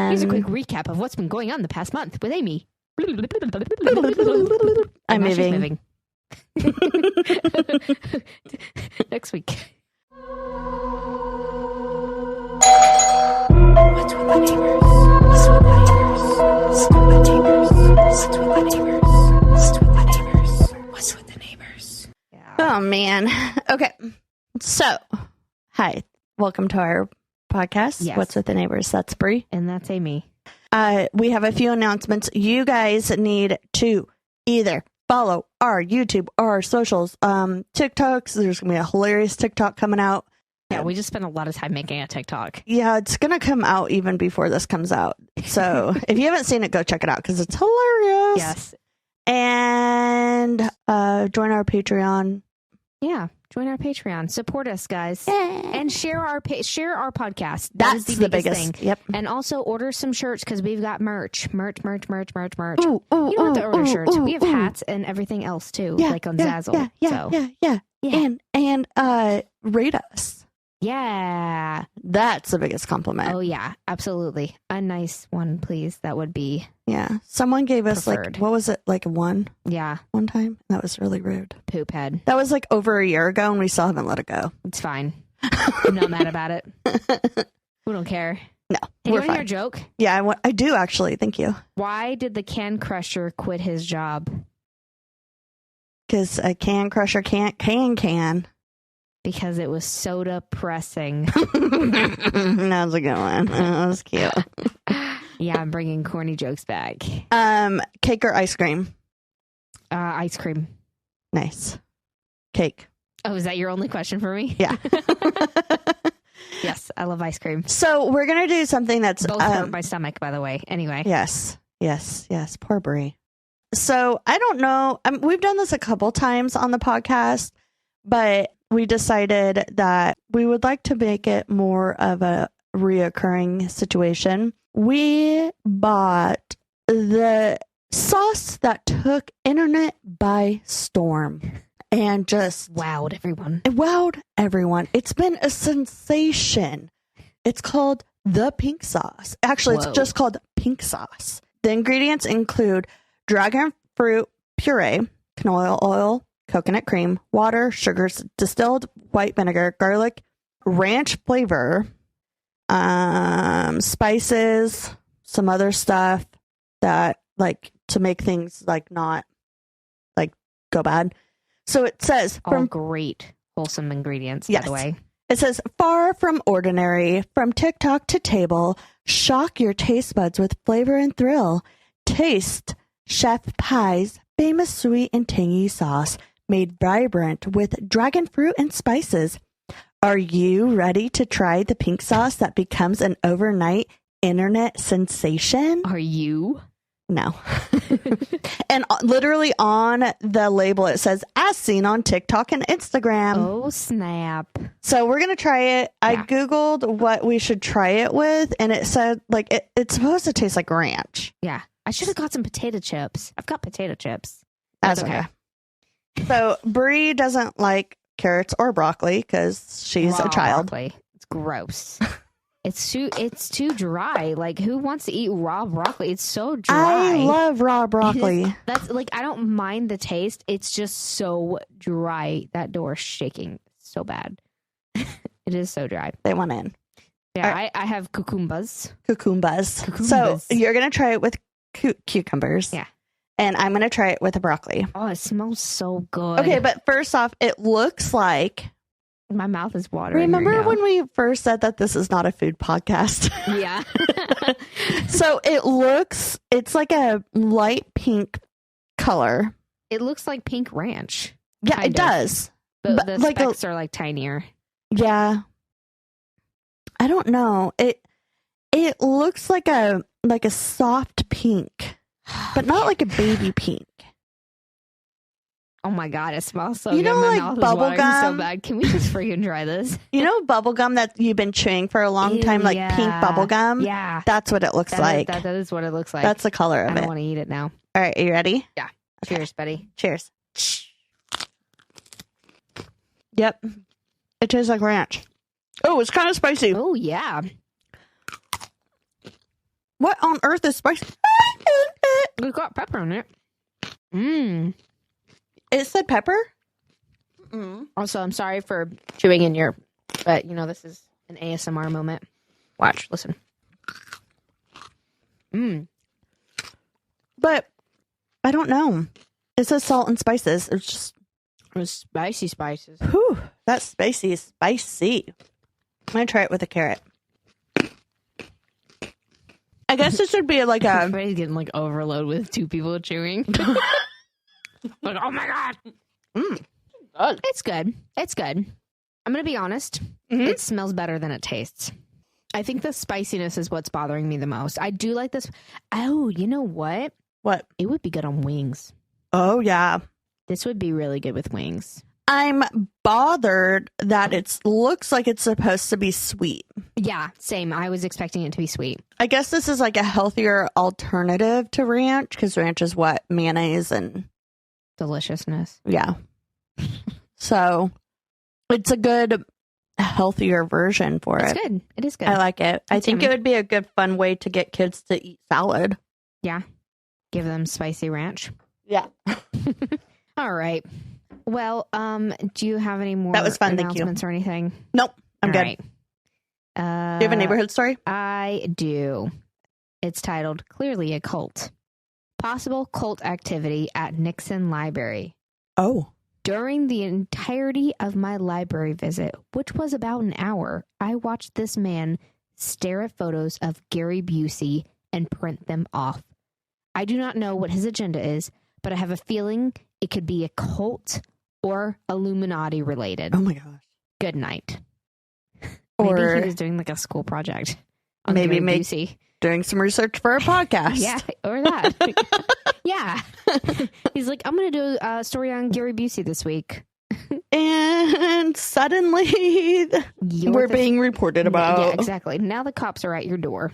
And here's a quick recap of what's been going on the past month with Amy. I'm Now she's moving. Next week. What's with the neighbors? What's with the neighbors? What's with the neighbors? What's with the neighbors? What's with the neighbors? Yeah. Oh, man. Okay. So, hi. Welcome to our podcast. Yes. What's with the neighbors? That's Bree. And that's Amy. We have a few announcements. You guys need to either follow our YouTube or our socials. TikToks. There's going to be a hilarious TikTok coming out. Yeah, we just spent a lot of time making a TikTok. Yeah, it's going to come out even before this comes out. So if you haven't seen it, go check it out because it's hilarious. Yes. And join our Patreon. Yeah. Join our Patreon. Support us, guys. Yay. And share our podcast. That That's is the biggest thing. Yep. And also order some shirts because we've got merch. Merch. Ooh, You don't have to order shirts. We have hats and everything else too, like on Zazzle. Yeah. And rate us. Yeah. That's the biggest compliment. Oh, yeah. Absolutely. A nice one, please. That would be. Yeah. Someone gave us preferred. what was it? Like one time? That was really rude. Poop head. That was like over a year ago and we still haven't let it go. It's fine. I'm not mad about it. We don't care. No, Hey, we're you want to hear fine. a joke? Yeah, I do actually. Thank you. Why did the can crusher quit his job? Because a can crusher can't can. Because it was soda pressing. That was a good one. That was cute. Yeah, I'm bringing corny jokes back. Cake or ice cream? Ice cream. Nice. Cake. Oh, is that your only question for me? Yeah. Yes, I love ice cream. So we're going to do something that's... Both hurt my stomach, by the way. Anyway. Yes. Poor Brie. So I don't know. We've done this a couple times on the podcast, but we decided that we would like to make it more of a reoccurring situation. We bought the sauce that took internet by storm and just Wowed everyone. it wowed everyone. It's been a sensation. It's called the pink sauce. Actually, Whoa. it's just called pink sauce. The ingredients include dragon fruit puree, canola oil, coconut cream, water, sugars, distilled white vinegar, garlic, ranch flavor, spices, some other stuff that like to make things like not like go bad. So it says All great wholesome ingredients, Yes. by the way. It says, far from ordinary, from TikTok to table, shock your taste buds with flavor and thrill. Taste Chef Pie's famous sweet and tangy sauce made vibrant with dragon fruit and spices. Are you ready to try the pink sauce that becomes an overnight internet sensation? Are you? No. And literally on the label, it says, as seen on TikTok and Instagram. Oh, snap. So we're going to try it. I Yeah. Googled what we should try it with, and it said, like, it's supposed to taste like ranch. Yeah. I should have got some potato chips. I've got potato chips. That's okay. So Brie doesn't like carrots or broccoli because she's Raw a child. Broccoli. It's gross. It's too dry. Like, who wants to eat raw broccoli? It's so dry. I love raw broccoli. That's like, I don't mind the taste. It's just so dry. That door is shaking so bad. It is so dry. They went in. Yeah, I have cucumbers. Cucumbas. So you're going to try it with cucumbers. Yeah. And I'm going to try it with a broccoli. Oh, it smells so good. Okay, but first off, it looks like... My mouth is watering. Remember right now. when we first said that this is not a food podcast? Yeah. So it's like a light pink color. It looks like pink ranch. Yeah, Kind it of. does. But But the like specks are like tinier. Yeah. I don't know. It looks like a soft pink, but not like a baby pink. Oh my god, it smells so You good. know, My like mouth is bubble watering so gum? bad. Can we just freaking try this? You know bubble gum that you've been chewing for a long time, Ew, like yeah. pink bubble gum? Yeah. That's what it looks like. That is what it looks like. That's the color I of don't it. want to eat it now. All right, are you ready? Yeah. Okay. Cheers, buddy. Cheers. Yep. It tastes like ranch. Oh, it's kind of spicy. Oh, yeah. What on earth is spicy? We got pepper in it. Mmm. It said pepper? Also, I'm sorry for chewing in your, but this is an ASMR moment. Watch, listen. But I don't know. It says salt and spices. It's just, It was spicy spices. whew, that's spicy. Spicy. I'm going to try it with a carrot. I guess it should be like a... Everybody's getting like overload with two people chewing. Like, oh my God. Good. It's good. It's good. I'm going to be honest. It smells better than it tastes. I think the spiciness is what's bothering me the most. I do like this. Oh, you know what? What? It would be good on wings. Oh, yeah. This would be really good with wings. I'm bothered that it looks like it's supposed to be sweet. Yeah, same. I was expecting it to be sweet. I guess this is like a healthier alternative to ranch, because ranch is what? Mayonnaise and... Deliciousness. Yeah. So it's a good, healthier version for It's it. good. It is good. I like it. I think yummy. it would be a good, fun way to get kids to eat salad. Yeah. Give them spicy ranch. Yeah. All right. Well, do you have any more That was fun, thank you. announcements or anything? Nope. I'm All good. right. Do you have a neighborhood story? I do. It's titled Clearly a Cult. Possible cult activity at Nixon Library. Oh. During the entirety of my library visit, which was about an hour, I watched this man stare at photos of Gary Busey and print them off. I do not know what his agenda is, but I have a feeling it could be a cult or Illuminati related. Oh my gosh. Good night. Or Maybe he was doing like a school project. On maybe Gary make- Busey. doing some research for a podcast. Yeah, or that. Yeah. He's like, I'm going to do a story on Gary Busey this week. And suddenly we're being reported about. Yeah, exactly. Now the cops are at your door.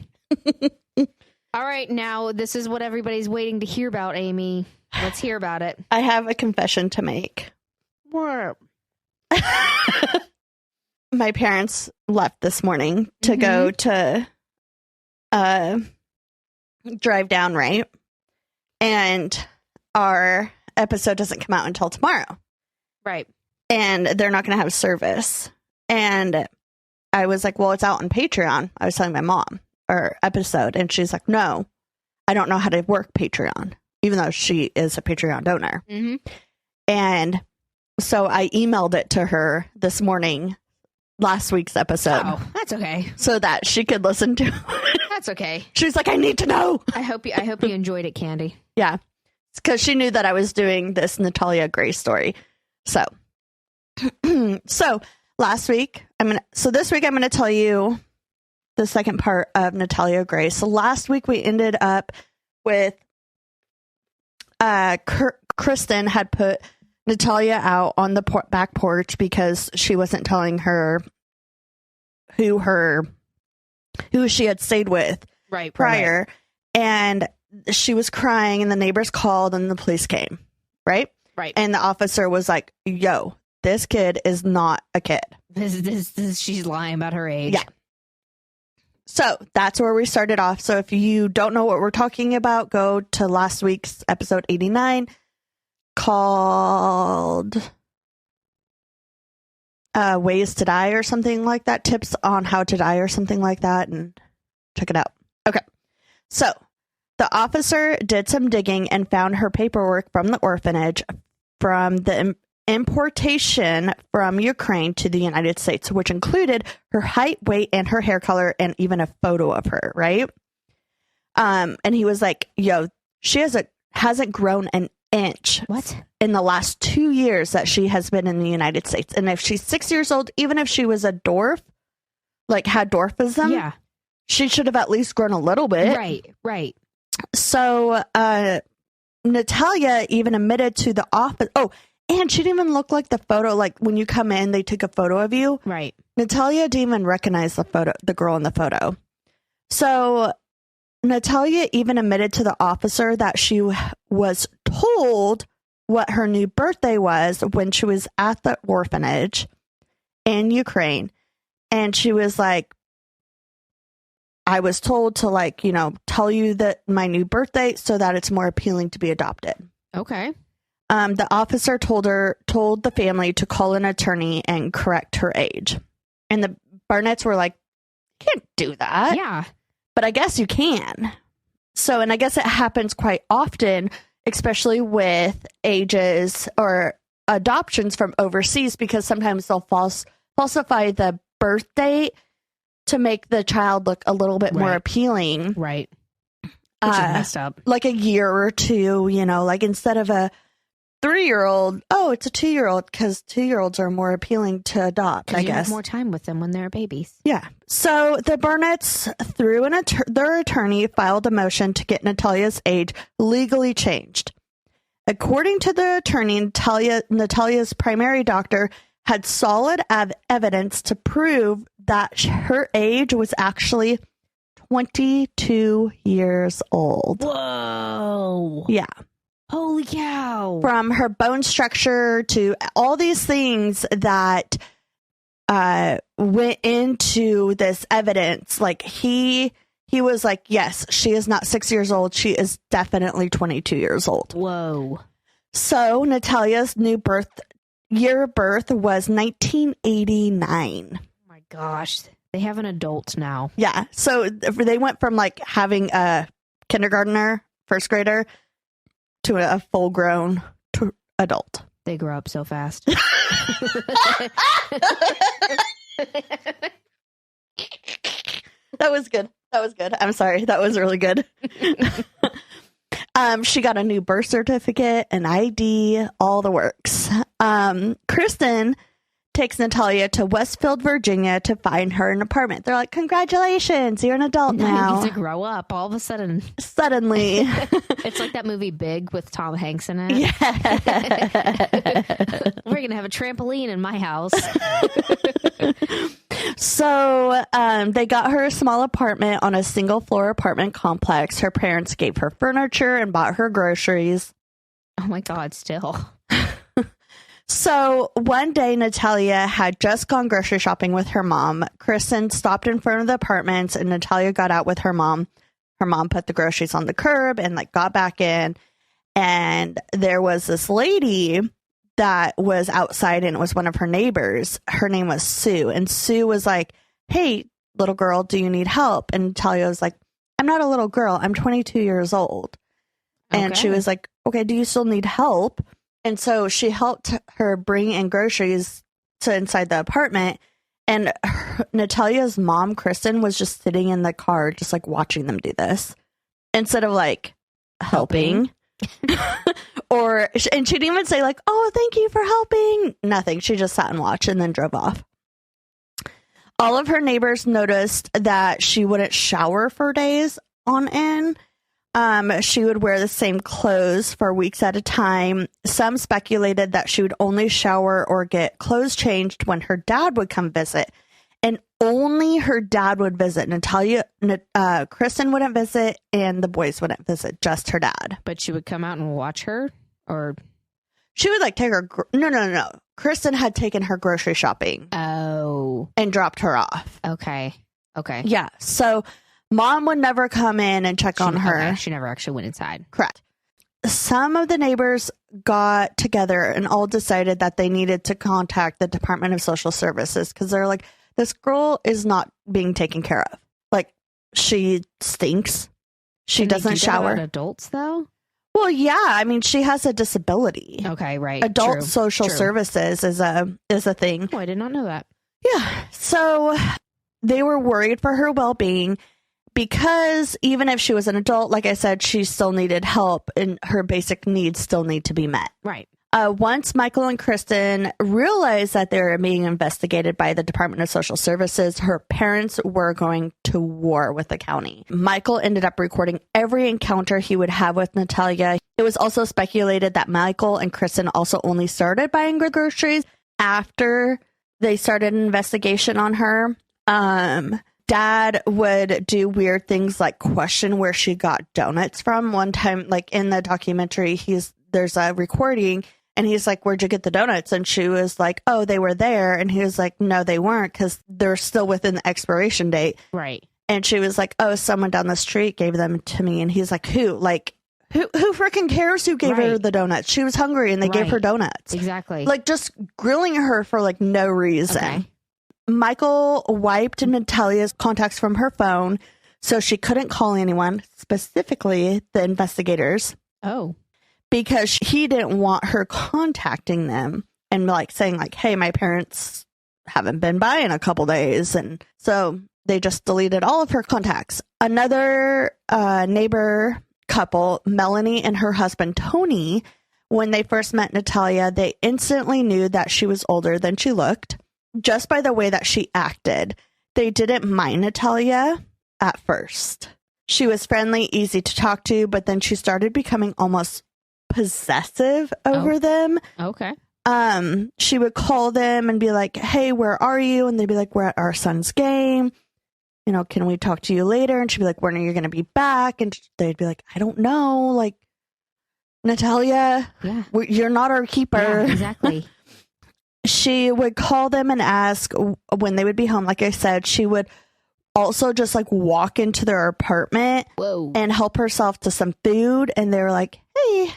All right, now this is what everybody's waiting to hear about, Amy. Let's hear about it. I have a confession to make. What? My parents left this morning to go to drive down, right? And our episode doesn't come out until tomorrow. Right. And they're not going to have service. And I was like, well, it's out on Patreon. I was telling my mom our episode, and she's like, no, I don't know how to work Patreon, even though she is a Patreon donor. Mm-hmm. And so I emailed it to her this morning, last week's episode. Oh, that's okay. So that she could listen to it. That's okay. She's like, I need to know. I hope you enjoyed it, Candy. Yeah. Because she knew that I was doing this Natalia Grace story. So, so this week, I'm going to tell you the second part of Natalia Grace. So last week we ended up with, Kristen had put Natalia out on the back porch because she wasn't telling her who she had stayed with prior. Right. And she was crying, and the neighbors called, and the police came. Right. And the officer was like, yo, this kid is not a kid. This she's lying about her age. Yeah. So that's where we started off. So if you don't know what we're talking about, go to last week's episode 89 called Ways to Die or something like that. Tips on how to die or something like that. And check it out. Okay. So the officer did some digging and found her paperwork from the orphanage from the importation from Ukraine to the United States, which included her height, weight, and her hair color, and even a photo of her, right? And he was like, yo, she hasn't grown an inch in the last 2 years that she has been in the United States. And if she's 6 years old, even if she was a dwarf, like had dwarfism, she should have at least grown a little bit. Right. So Natalia even admitted to the office. Oh, and she didn't even look like the photo. Like when you come in, they took a photo of you. Right. Natalia didn't even recognize the girl in the photo. So Natalia even admitted to the officer that she was told what her new birthday was when she was at the orphanage in Ukraine. And she was like, I was told to like, tell you that my new birth date so that it's more appealing to be adopted. Okay. The officer told the family to call an attorney and correct her age. And the Barnetts were like, you can't do that. Yeah. But I guess you can. So, and I guess it happens quite often, especially with ages or adoptions from overseas, because sometimes they'll falsify the birth date to make the child look a little bit more appealing. Right. Which is messed up. Like a year or two, like instead of a 3-year-old, it's a 2-year-old, because 2-year-olds are more appealing to adopt, I guess. Have more time with them when they're babies. Yeah. So the Barnetts, through their attorney, filed a motion to get Natalia's age legally changed. According to the attorney, Natalia's primary doctor had solid evidence to prove that her age was actually 22 years old. Whoa. Yeah. Holy cow. From her bone structure to all these things that went into this evidence. Like he was like, yes, she is not 6 years old. She is definitely 22 years old. Whoa. So Natalia's new year of birth was 1989. Oh my gosh. They have an adult now. Yeah. So they went from like having a kindergartner, first grader, to a full grown adult. They grow up so fast. That was good. I'm sorry. That was really good. She got a new birth certificate, an ID, all the works. Kristen takes Natalia to Westfield, Virginia to find her an apartment. They're like, congratulations, you're an adult now. You get to grow up all of a sudden. Suddenly. It's like that movie Big with Tom Hanks in it. Yeah. We're going to have a trampoline in my house. So they got her a small apartment on a single floor apartment complex. Her parents gave her furniture and bought her groceries. Oh my God, still. So one day, Natalia had just gone grocery shopping with her mom. Kristen stopped in front of the apartments and Natalia got out with her mom. Her mom put the groceries on the curb and like got back in. And there was this lady that was outside and it was one of her neighbors. Her name was Sue. And Sue was like, hey, little girl, do you need help? And Natalia was like, I'm not a little girl. I'm 22 years old. And she was like, okay, do you still need help? And so she helped her bring in groceries to inside the apartment. And Natalia's mom, Kristen, was just sitting in the car, just like watching them do this instead of like helping. And she didn't even say like, oh, thank you for helping. Nothing. She just sat and watched and then drove off. All of her neighbors noticed that she wouldn't shower for days on end. She would wear the same clothes for weeks at a time. Some speculated that she would only shower or get clothes changed when her dad would come visit. And only her dad would visit. Kristen wouldn't visit and the boys wouldn't visit, just her dad. But she would come out and watch her? Or she would like take her... No. Kristen had taken her grocery shopping. Oh. And dropped her off. Okay. Yeah. So... Mom would never come in and check on her. Okay. She never actually went inside. Correct. Some of the neighbors got together and all decided that they needed to contact the Department of Social Services because they're like, this girl is not being taken care of. Like, she stinks. She doesn't shower. About adults, though? Well, yeah. I mean, she has a disability. Okay, right. Adult social services is a thing. Oh, I did not know that. Yeah. So they were worried for her well-being. Because even if she was an adult, like I said, she still needed help and her basic needs still need to be met. Right. Once Michael and Kristen realized that they were being investigated by the Department of Social Services, her parents were going to war with the county. Michael ended up recording every encounter he would have with Natalia. It was also speculated that Michael and Kristen also only started buying groceries after they started an investigation on her. Dad would do weird things like question where she got donuts from. One time, like in the documentary, there's a recording and he's like, where'd you get the donuts? And she was like, oh, they were there. And he was like, no, they weren't because they're still within the expiration date. Right. And she was like, oh, someone down the street gave them to me. And he's like, who? Like, who freaking cares who gave her the donuts? She was hungry and they gave her donuts. Exactly. Like, just grilling her for like no reason. Okay. Michael wiped Natalia's contacts from her phone so she couldn't call anyone, specifically the investigators. Oh. Because he didn't want her contacting them and like saying like, hey, my parents haven't been by in a couple days. And so they just deleted all of her contacts. Another neighbor couple, Melanie and her husband, Tony, when they first met Natalia, they instantly knew that she was older than she looked just by the way that she acted. They didn't mind Natalia at first. She was friendly, easy to talk to, but then she started becoming almost possessive over them. Okay. She would call them and be like, hey, where are you? And they'd be like, we're at our son's game. You know, can we talk to you later? And she'd be like, when are you going to be back? And they'd be like, I don't know. Like, Natalia, you're not our keeper. Yeah, exactly. She would call them and ask when they would be home. Like I said, she would also just like walk into their apartment and help herself to some food. And they were like, hey,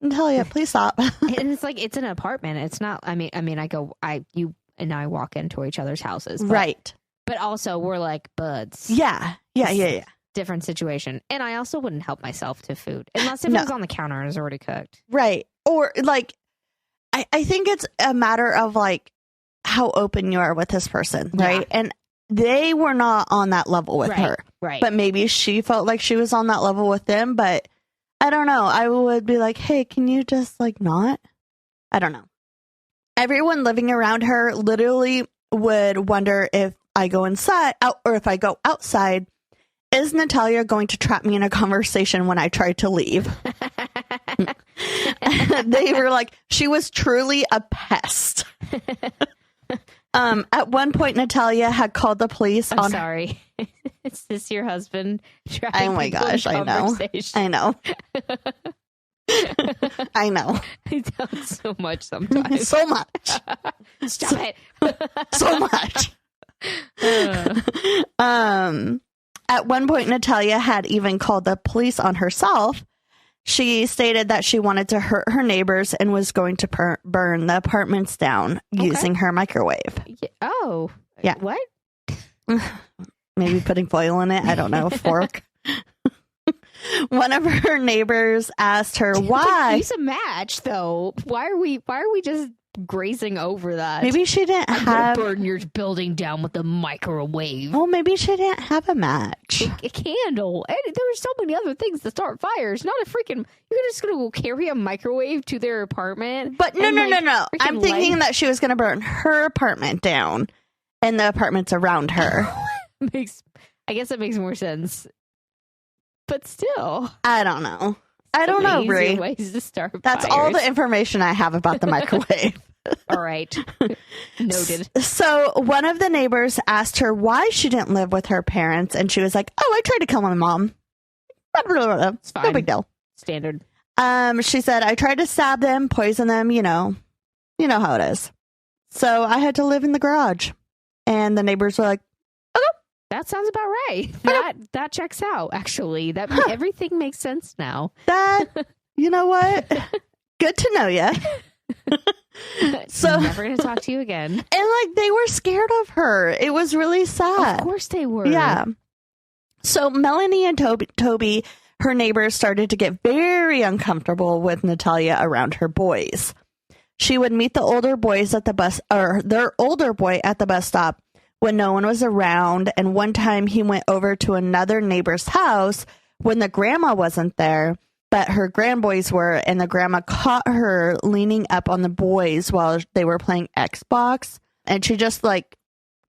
Natalia, please stop. And it's like, it's an apartment. It's not, you and I walk into each other's houses. Right. But also we're like buds. Yeah. Different situation. And I also wouldn't help myself to food unless it was on the counter and it's already cooked. Right. Or like, I think it's a matter of like how open you are with this person. Right. Yeah. And they were not on that level with her. Right. But maybe she felt like she was on that level with them. But I don't know. I would be like, hey, can you just like not? I don't know. Everyone living around her literally would wonder if I go inside or if I go outside, is Natalia going to trap me in a conversation when I try to leave? They were like, she was truly a pest. At one point, Natalia had called the police. I'm sorry. Is this your husband? Oh my gosh, I know. I know. I know. I doubt so much sometimes. So much. Stop it. So much. At one point, Natalia had even called the police on herself. She stated that she wanted to hurt her neighbors and was going to burn the apartments down using her microwave. Oh. Yeah. What? Maybe putting foil in it. I don't know. Fork. One of her neighbors asked her why. Use a match, though. Why are we just grazing over that? Maybe she didn't have burn your building down with a microwave. Well, maybe she didn't have a match. A candle. And there were so many other things to start fires. Not a freaking. You're just gonna go carry a microwave to their apartment. But no. I'm thinking that she was gonna burn her apartment down, and the apartments around her. I guess it makes more sense. But still, I don't know. I don't know, Brie. Ways to start That's fires. all the information I have about the microwave. All right. Noted. So one of the neighbors asked her why she didn't live with her parents, and she was like, oh, I tried to kill my mom. It's fine. No big deal. Standard. She said, I tried to stab them, poison them, you know how it is. So I had to live in the garage. And the neighbors were like, that sounds about right. That checks out, actually. Everything makes sense now. You know what? Good to know you. So never going to talk to you again. And like they were scared of her. It was really sad. Of course they were. Yeah. So Melanie and Toby, her neighbors, started to get very uncomfortable with Natalia around her boys. She would meet the older boys at the bus, or their older boy at the bus stop, when no one was around. And one time he went over to another neighbor's house when the grandma wasn't there, but her grandboys were, and the grandma caught her leaning up on the boys while they were playing Xbox. And she just like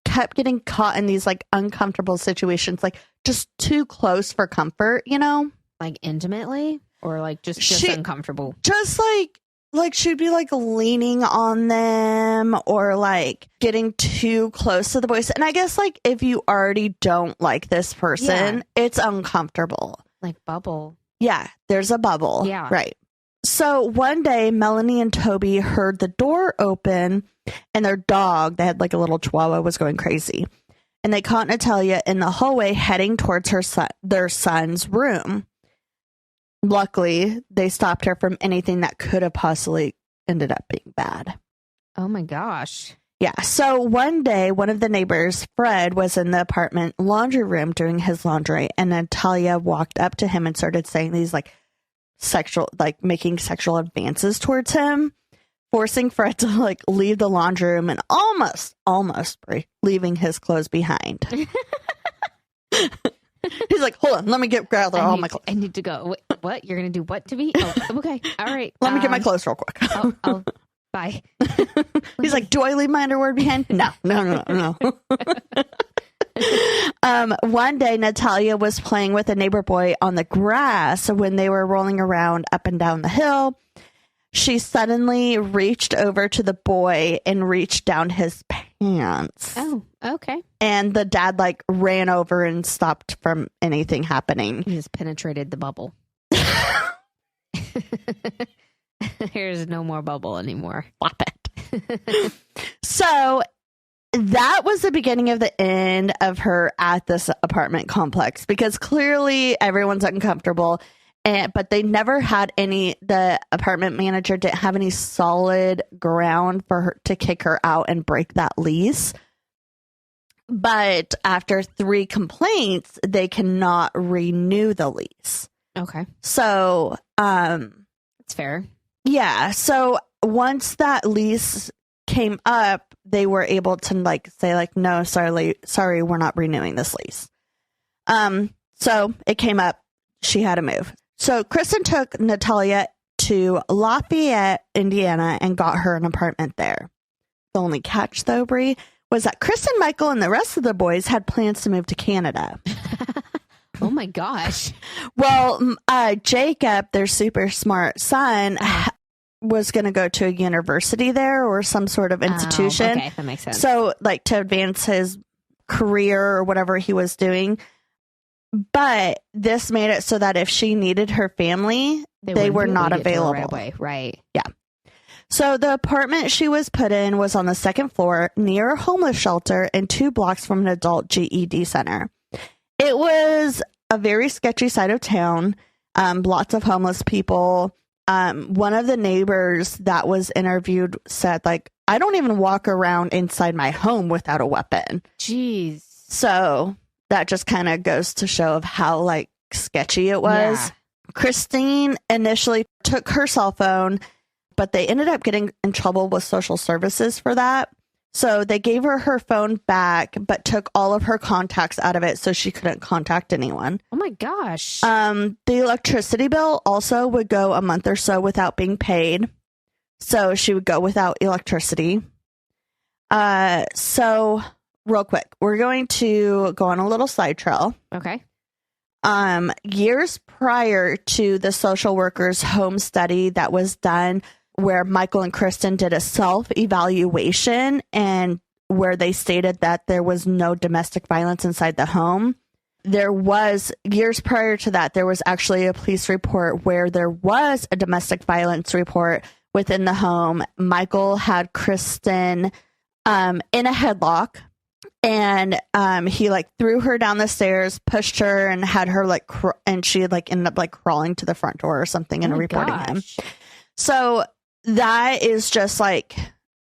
kept getting caught in these like uncomfortable situations, like just too close for comfort, like intimately, or like just uncomfortable. Just like she'd be like leaning on them or like getting too close to the boys. And I guess like if you already don't like this person, it's uncomfortable. Like bubble. Yeah, there's a bubble. Yeah. Right. So one day, Melanie and Toby heard the door open and their dog, they had like a little chihuahua, was going crazy. and they caught Natalia in the hallway heading towards their son's room. Luckily, they stopped her from anything that could have possibly ended up being bad. Oh my gosh. Yeah. So one day, one of the neighbors, Fred, was in the apartment laundry room doing his laundry, and Natalia walked up to him and started saying these making sexual advances towards him, forcing Fred to leave the laundry room and almost leaving his clothes behind. He's like, hold on, let me gather all my clothes. I need to go. Wait, what? You're going to do what to me? Oh, okay. All right. Let me get my clothes real quick. I'll bye. He's like, do I leave my underwear behind? No. One day, Natalia was playing with a neighbor boy on the grass when they were rolling around up and down the hill. She suddenly reached over to the boy and reached down his pants. Oh, okay. And the dad ran over and stopped from anything happening. He just penetrated the bubble. There's no more bubble anymore. Stop it. So that was the beginning of the end of her at this apartment complex, because clearly everyone's uncomfortable. But they never had the apartment manager didn't have any solid ground for her to kick her out and break that lease. But after 3 complaints, they cannot renew the lease. Okay. So, it's fair. Yeah. So once that lease came up, they were able to say no, sorry, we're not renewing this lease. So it came up. She had to move. So Kristen took Natalia to Lafayette, Indiana, and got her an apartment there. The only catch, though, Brie, was that Kristen, Michael, and the rest of the boys had plans to move to Canada. Oh my gosh. Well, Jacob, their super smart son, was going to go to a university there or some sort of institution. Okay, that makes sense. So, to advance his career or whatever he was doing. But this made it so that if she needed her family, they were not available. Right away. Right. Yeah. So the apartment she was put in was on the 2nd floor near a homeless shelter and 2 blocks from an adult GED center. It was a very sketchy side of town. Lots of homeless people. One of the neighbors that was interviewed said, I don't even walk around inside my home without a weapon. Jeez. So that just kind of goes to show of how sketchy it was. Yeah. Christine initially took her cell phone, but they ended up getting in trouble with social services for that. So they gave her her phone back, but took all of her contacts out of it so she couldn't contact anyone. Oh my gosh. The electricity bill also would go a month or so without being paid. So she would go without electricity. So real quick, we're going to go on a little side trail. Okay. Years prior to the social worker's home study that was done, where Michael and Kristen did a self-evaluation and where they stated that there was no domestic violence inside the home. There was, years prior to that, there was actually a police report where there was a domestic violence report within the home. Michael had Kristen in a headlock, and he threw her down the stairs, pushed her, and had her and she had ended up crawling to the front door or something and reporting him. So that is just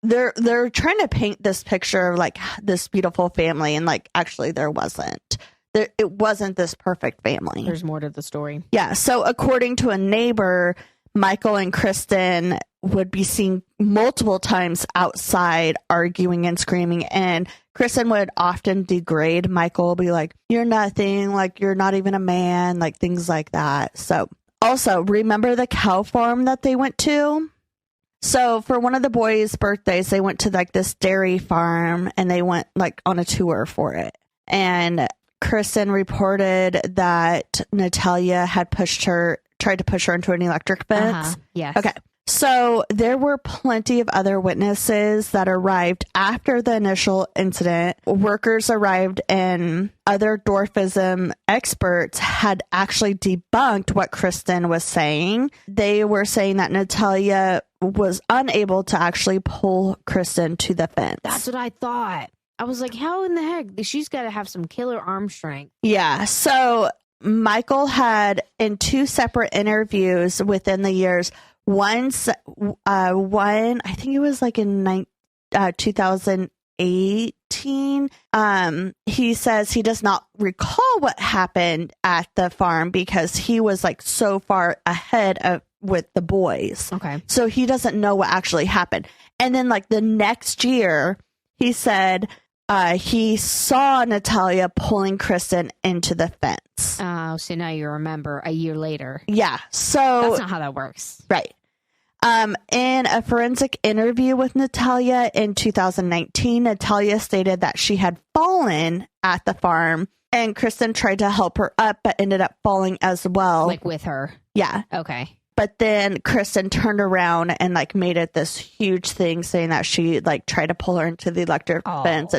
they're trying to paint this picture of this beautiful family, and actually there wasn't. It wasn't this perfect family. There's more to the story. Yeah. So according to a neighbor, Michael and Kristen would be seen multiple times outside arguing and screaming, and Kristen would often degrade Michael, be like, you're nothing, you're not even a man, things like that. So also, remember the cow farm that they went to? So for one of the boys' birthdays, they went to this dairy farm, and they went on a tour for it. And Kristen reported that Natalia had tried to push her into an electric fence. Yes. Okay. So there were plenty of other witnesses that arrived after the initial incident. Workers arrived, and other dwarfism experts had actually debunked what Kristen was saying. They were saying that Natalia was unable to actually pull Kristen to the fence. That's what I thought. I was like, how in the heck? She's got to have some killer arm strength. Yeah. So Michael had in 2 separate interviews within the years, one, I think it was like in 2018. He says he does not recall what happened at the farm because he was like so far ahead of with the boys. Okay. So he doesn't know what actually happened. And then like the next year, he said he saw Natalia pulling Kristen into the fence. Oh, so now you remember a year later. Yeah. So That's not how that works. right. In a forensic interview with Natalia in 2019, Natalia stated that she had fallen at the farm and Kristen tried to help her up, but ended up falling as well. Like with her. Yeah. Okay. But then Kristen turned around and like made it this huge thing saying that she like tried to pull her into the electric fence.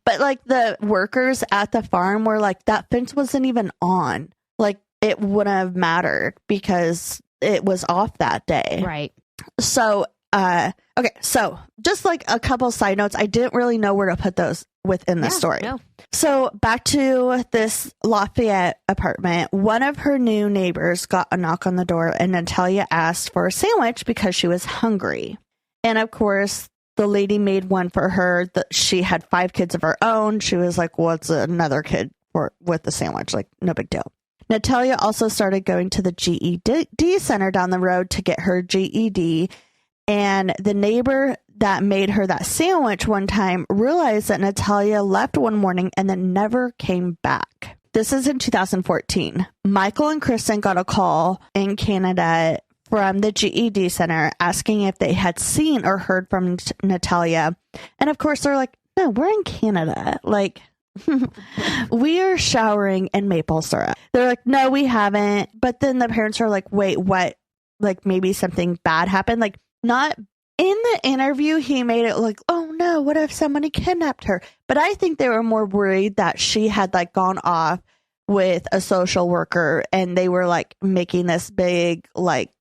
But like the workers at the farm were like, that fence wasn't even on. Like it wouldn't have mattered because it was off that day. Right. So, okay. So just like a couple side notes, I didn't really know where to put those within the story. No. So back to this Lafayette apartment, one of her new neighbors got a knock on the door and Natalia asked for a sandwich because she was hungry. And of course, the lady made one for her. She had 5 kids of her own. She was like, what's another kid with the sandwich? Like, no big deal. Natalia also started going to the GED center down the road to get her GED. And the neighbor that made her that sandwich one time realized that Natalia left one morning and then never came back. This is in 2014. Michael and Kristen got a call in Canada from the GED center asking if they had seen or heard from Natalia. And of course, they're like, no, we're in Canada. Like, we are showering in maple syrup. They're like, no, we haven't. But then the parents are like, wait, what? Like maybe something bad happened. Like not in the interview. He made it like, oh no, what if somebody kidnapped her? But I think they were more worried that she had like gone off with a social worker and they were like making this big like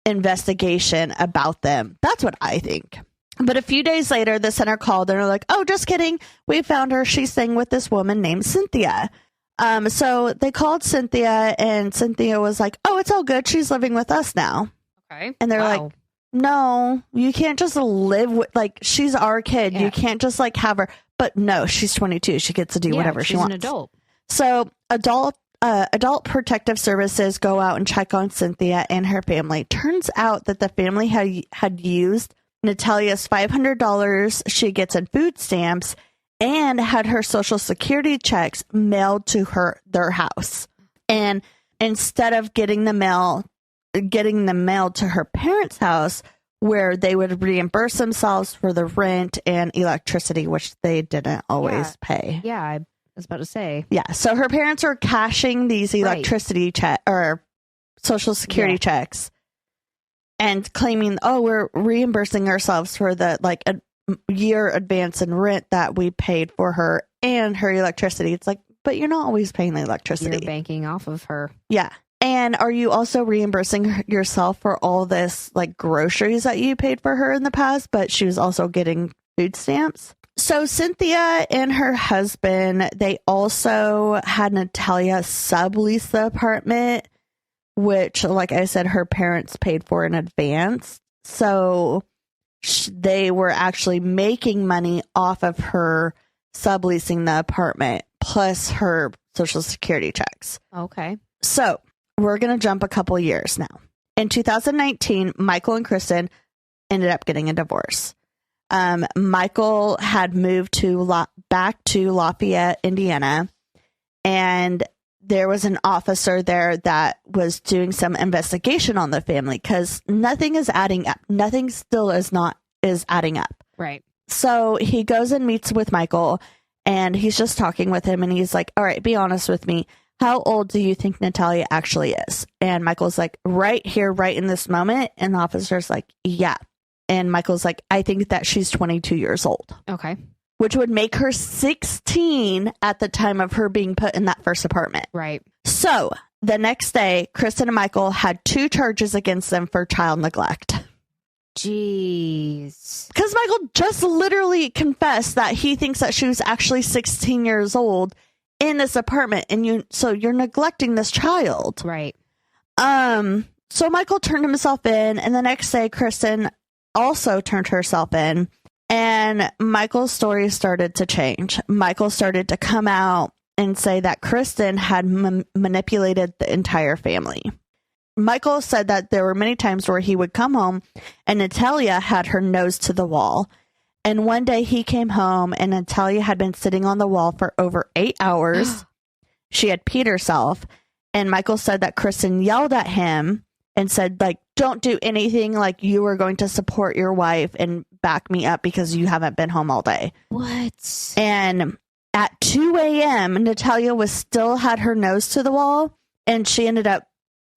investigation about them. That's what I think. But a few days later, the center called and they're like, oh, just kidding. We found her. She's staying with this woman named Cynthia. So they called Cynthia and Cynthia was like, oh, it's all good. She's living with us now. Okay. And they're like, no, you can't just live with, like, she's our kid. Yeah. You can't just like have her. But no, she's 22. She gets to do whatever she wants. She's an adult. So adult protective services go out and check on Cynthia and her family. Turns out that the family had used Natalia's $500 she gets in food stamps and had her social security checks mailed to their house. And instead of getting the mail to her parents' house where they would reimburse themselves for the rent and electricity, which they didn't always pay. Yeah, I was about to say. Yeah. So her parents are cashing these electricity or social security checks and claiming, oh, we're reimbursing ourselves for the like a year advance in rent that we paid for her and her electricity. It's like, but you're not always paying the electricity. You're banking off of her. Yeah. And are you also reimbursing yourself for all this like groceries that you paid for her in the past, but she was also getting food stamps? So Cynthia and her husband, they also had Natalia sublease the apartment, which, like I said, her parents paid for in advance. So they were actually making money off of her subleasing the apartment plus her social security checks. Okay. So we're going to jump a couple years now. In 2019, Michael and Kristen ended up getting a divorce. Michael had moved back to Lafayette, Indiana, and there was an officer there that was doing some investigation on the family because nothing is adding up. Nothing still is adding up. Right. So he goes and meets with Michael and he's just talking with him and he's like, all right, be honest with me. How old do you think Natalia actually is? And Michael's like, right here, right in this moment. And the officer's like, yeah. And Michael's like, I think that she's 22 years old. Okay. Which would make her 16 at the time of her being put in that first apartment. Right. So the next day, Kristen and Michael had 2 charges against them for child neglect. Jeez. Because Michael just literally confessed that he thinks that she was actually 16 years old in this apartment, and you're neglecting this child. Right. So Michael turned himself in, and the next day, Kristen also turned herself in, and Michael's story started to change. Michael started to come out and say that Kristen had manipulated the entire family. Michael said that there were many times where he would come home and Natalia had her nose to the wall. And one day he came home and Natalia had been sitting on the wall for over 8 hours. She had peed herself. And Michael said that Kristen yelled at him and said, like, don't do anything, like you were going to support your wife and back me up because you haven't been home all day. What? And at 2 a.m., Natalia was still had her nose to the wall, and she ended up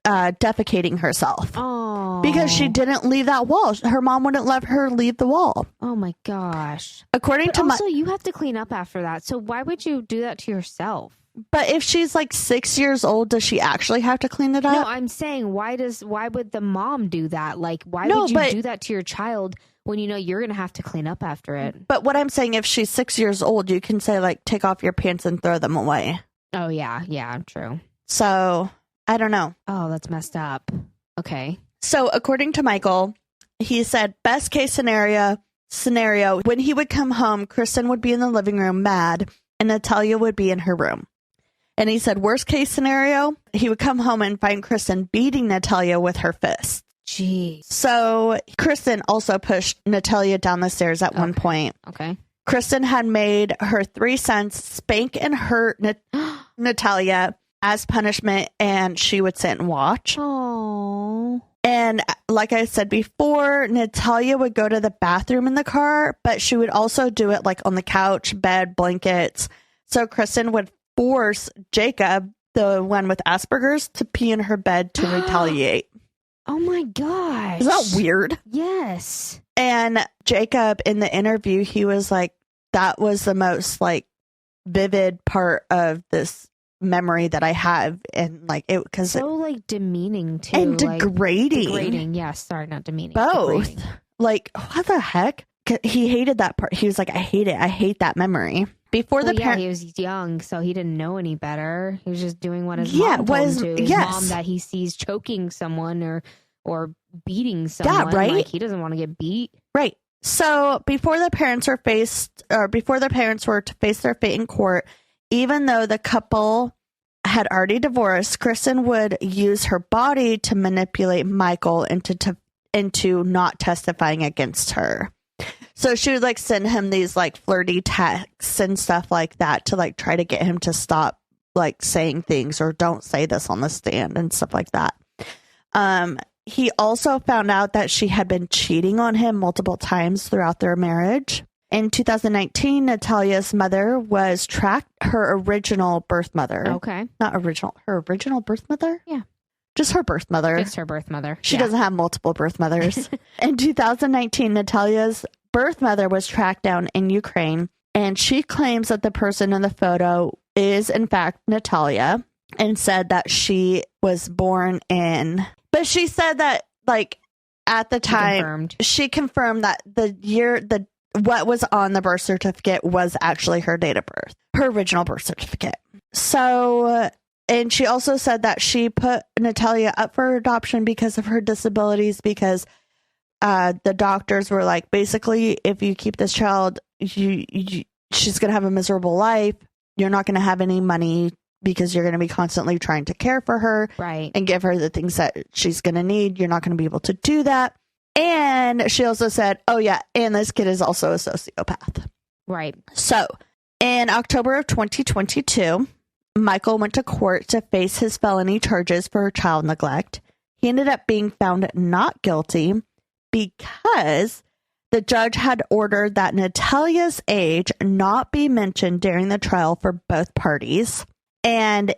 defecating herself. Oh. Because she didn't leave that wall. Her mom wouldn't let her leave the wall. Oh my gosh. According to also, you have to clean up after that. So why would you do that to yourself? But if she's like 6 years old, does she actually have to clean it up? No, I'm saying why would the mom do that? Like, why would you do that to your child when you know you're going to have to clean up after it? But what I'm saying, if she's 6 years old, you can say, like, take off your pants and throw them away. Oh, yeah. Yeah, true. So, I don't know. Oh, that's messed up. Okay. So, according to Michael, he said, best case scenario, when he would come home, Kristen would be in the living room mad, and Natalia would be in her room. And he said, worst case scenario, he would come home and find Kristen beating Natalia with her fist. Jeez. So Kristen also pushed Natalia down the stairs at one point. Okay. Kristen had made her 3 sons spank and hurt Natalia as punishment, and she would sit and watch. Oh. And like I said before, Natalia would go to the bathroom in the car, but she would also do it like on the couch, bed, blankets. So Kristen would force Jacob, the one with Asperger's, to pee in her bed to retaliate. Oh my gosh. Is that weird? Yes. And Jacob, in the interview, he was like, that was the most like vivid part of this memory that I have. And like it, because so like demeaning too. And degrading. Degrading. Yes. Sorry, not demeaning. Both. Degrading. Like, what the heck? He hated that part. He was like, I hate it. I hate that memory. Before the parent, he was young, so he didn't know any better. He was just doing what his mom told him to. His mom that he sees choking someone or beating someone. Yeah, right. Like, he doesn't want to get beat. Right. So before the parents were to face their fate in court, even though the couple had already divorced, Kristen would use her body to manipulate Michael into not testifying against her. So she would like send him these like flirty texts and stuff like that to like try to get him to stop like saying things or don't say this on the stand and stuff like that. He also found out that she had been cheating on him multiple times throughout their marriage. In 2019, Natalia's mother was tracked, her original birth mother. Okay. Not original, her original birth mother? Yeah. Just her birth mother. Just her birth mother. She doesn't have multiple birth mothers. In 2019, Natalia's birth mother was tracked down in Ukraine, and she claims that the person in the photo is, in fact, Natalia, and said that she was born in... But she said that, like, at the time, she confirmed that what was on the birth certificate was actually her date of birth, her original birth certificate. So... And she also said that she put Natalia up for adoption because of her disabilities, because the doctors were like, basically, if you keep this child, she's going to have a miserable life. You're not going to have any money because you're going to be constantly trying to care for her, right, and give her the things that she's going to need. You're not going to be able to do that. And she also said, oh, yeah, and this kid is also a sociopath. Right. So in October of 2022, Michael went to court to face his felony charges for child neglect. He ended up being found not guilty because the judge had ordered that Natalia's age not be mentioned during the trial for both parties. And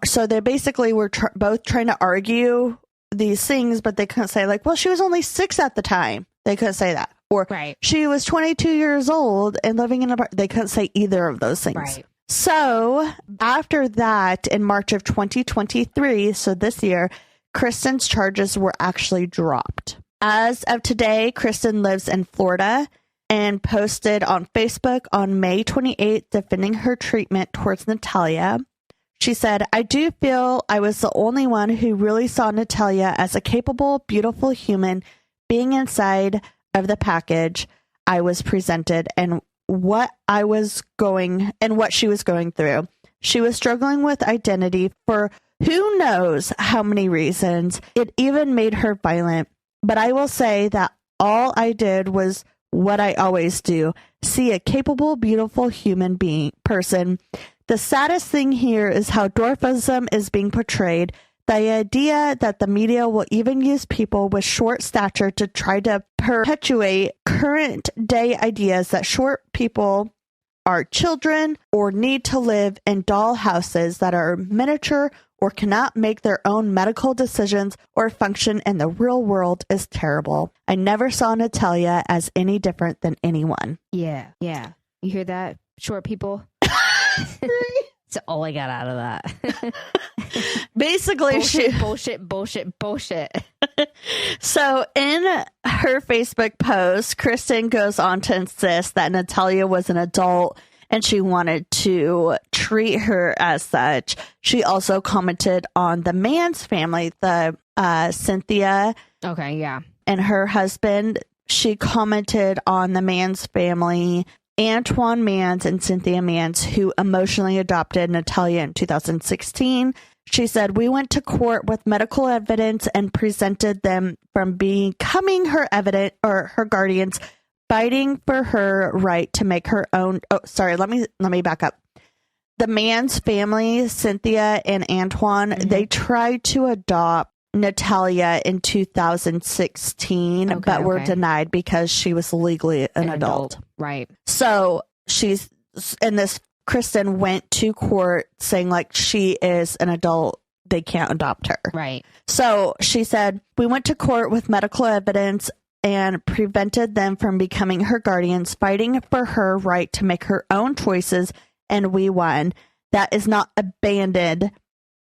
so they basically were both trying to argue these things, but they couldn't say, like, well, she was only 6 at the time. They couldn't say that. Or she was 22 years old and living in they couldn't say either of those things. Right. So after that, in March of 2023, so this year, Kristen's charges were actually dropped. As of today, Kristen lives in Florida and posted on Facebook on May 28th defending her treatment towards Natalia. She said, I do feel I was the only one who really saw Natalia as a capable, beautiful human being inside of the package I was presented and what she was going through. She was struggling with identity for who knows how many reasons. It even made her violent. But I will say that all I did was what I always do, see a capable, beautiful human person. The saddest thing here is how dwarfism is being portrayed. The idea that the media will even use people with short stature to try to perpetuate current day ideas that short people are children or need to live in doll houses that are miniature or cannot make their own medical decisions or function in the real world is terrible. I never saw Natalia as any different than anyone. Yeah. You hear that, short people? That's all I got out of that. Basically, bullshit. So in her Facebook post, Kristen goes on to insist that Natalia was an adult and she wanted to treat her as such. She also commented on the Mans family, the Cynthia. Okay, yeah. And her husband. She commented on the Mans family, Antoine Mans and Cynthia Mans, who emotionally adopted Natalia in 2016. She said, we went to court with medical evidence and presented them from becoming her guardians, fighting for her right to make her own. Oh, sorry. Let me back up. The Mans family, Cynthia and Antoine, they tried to adopt Natalia in 2016, but were denied because she was legally an adult. Right. So Kristen went to court saying like she is an adult. They can't adopt her. Right. So she said, we went to court with medical evidence and prevented them from becoming her guardians, fighting for her right to make her own choices. And we won. That is not abandoned.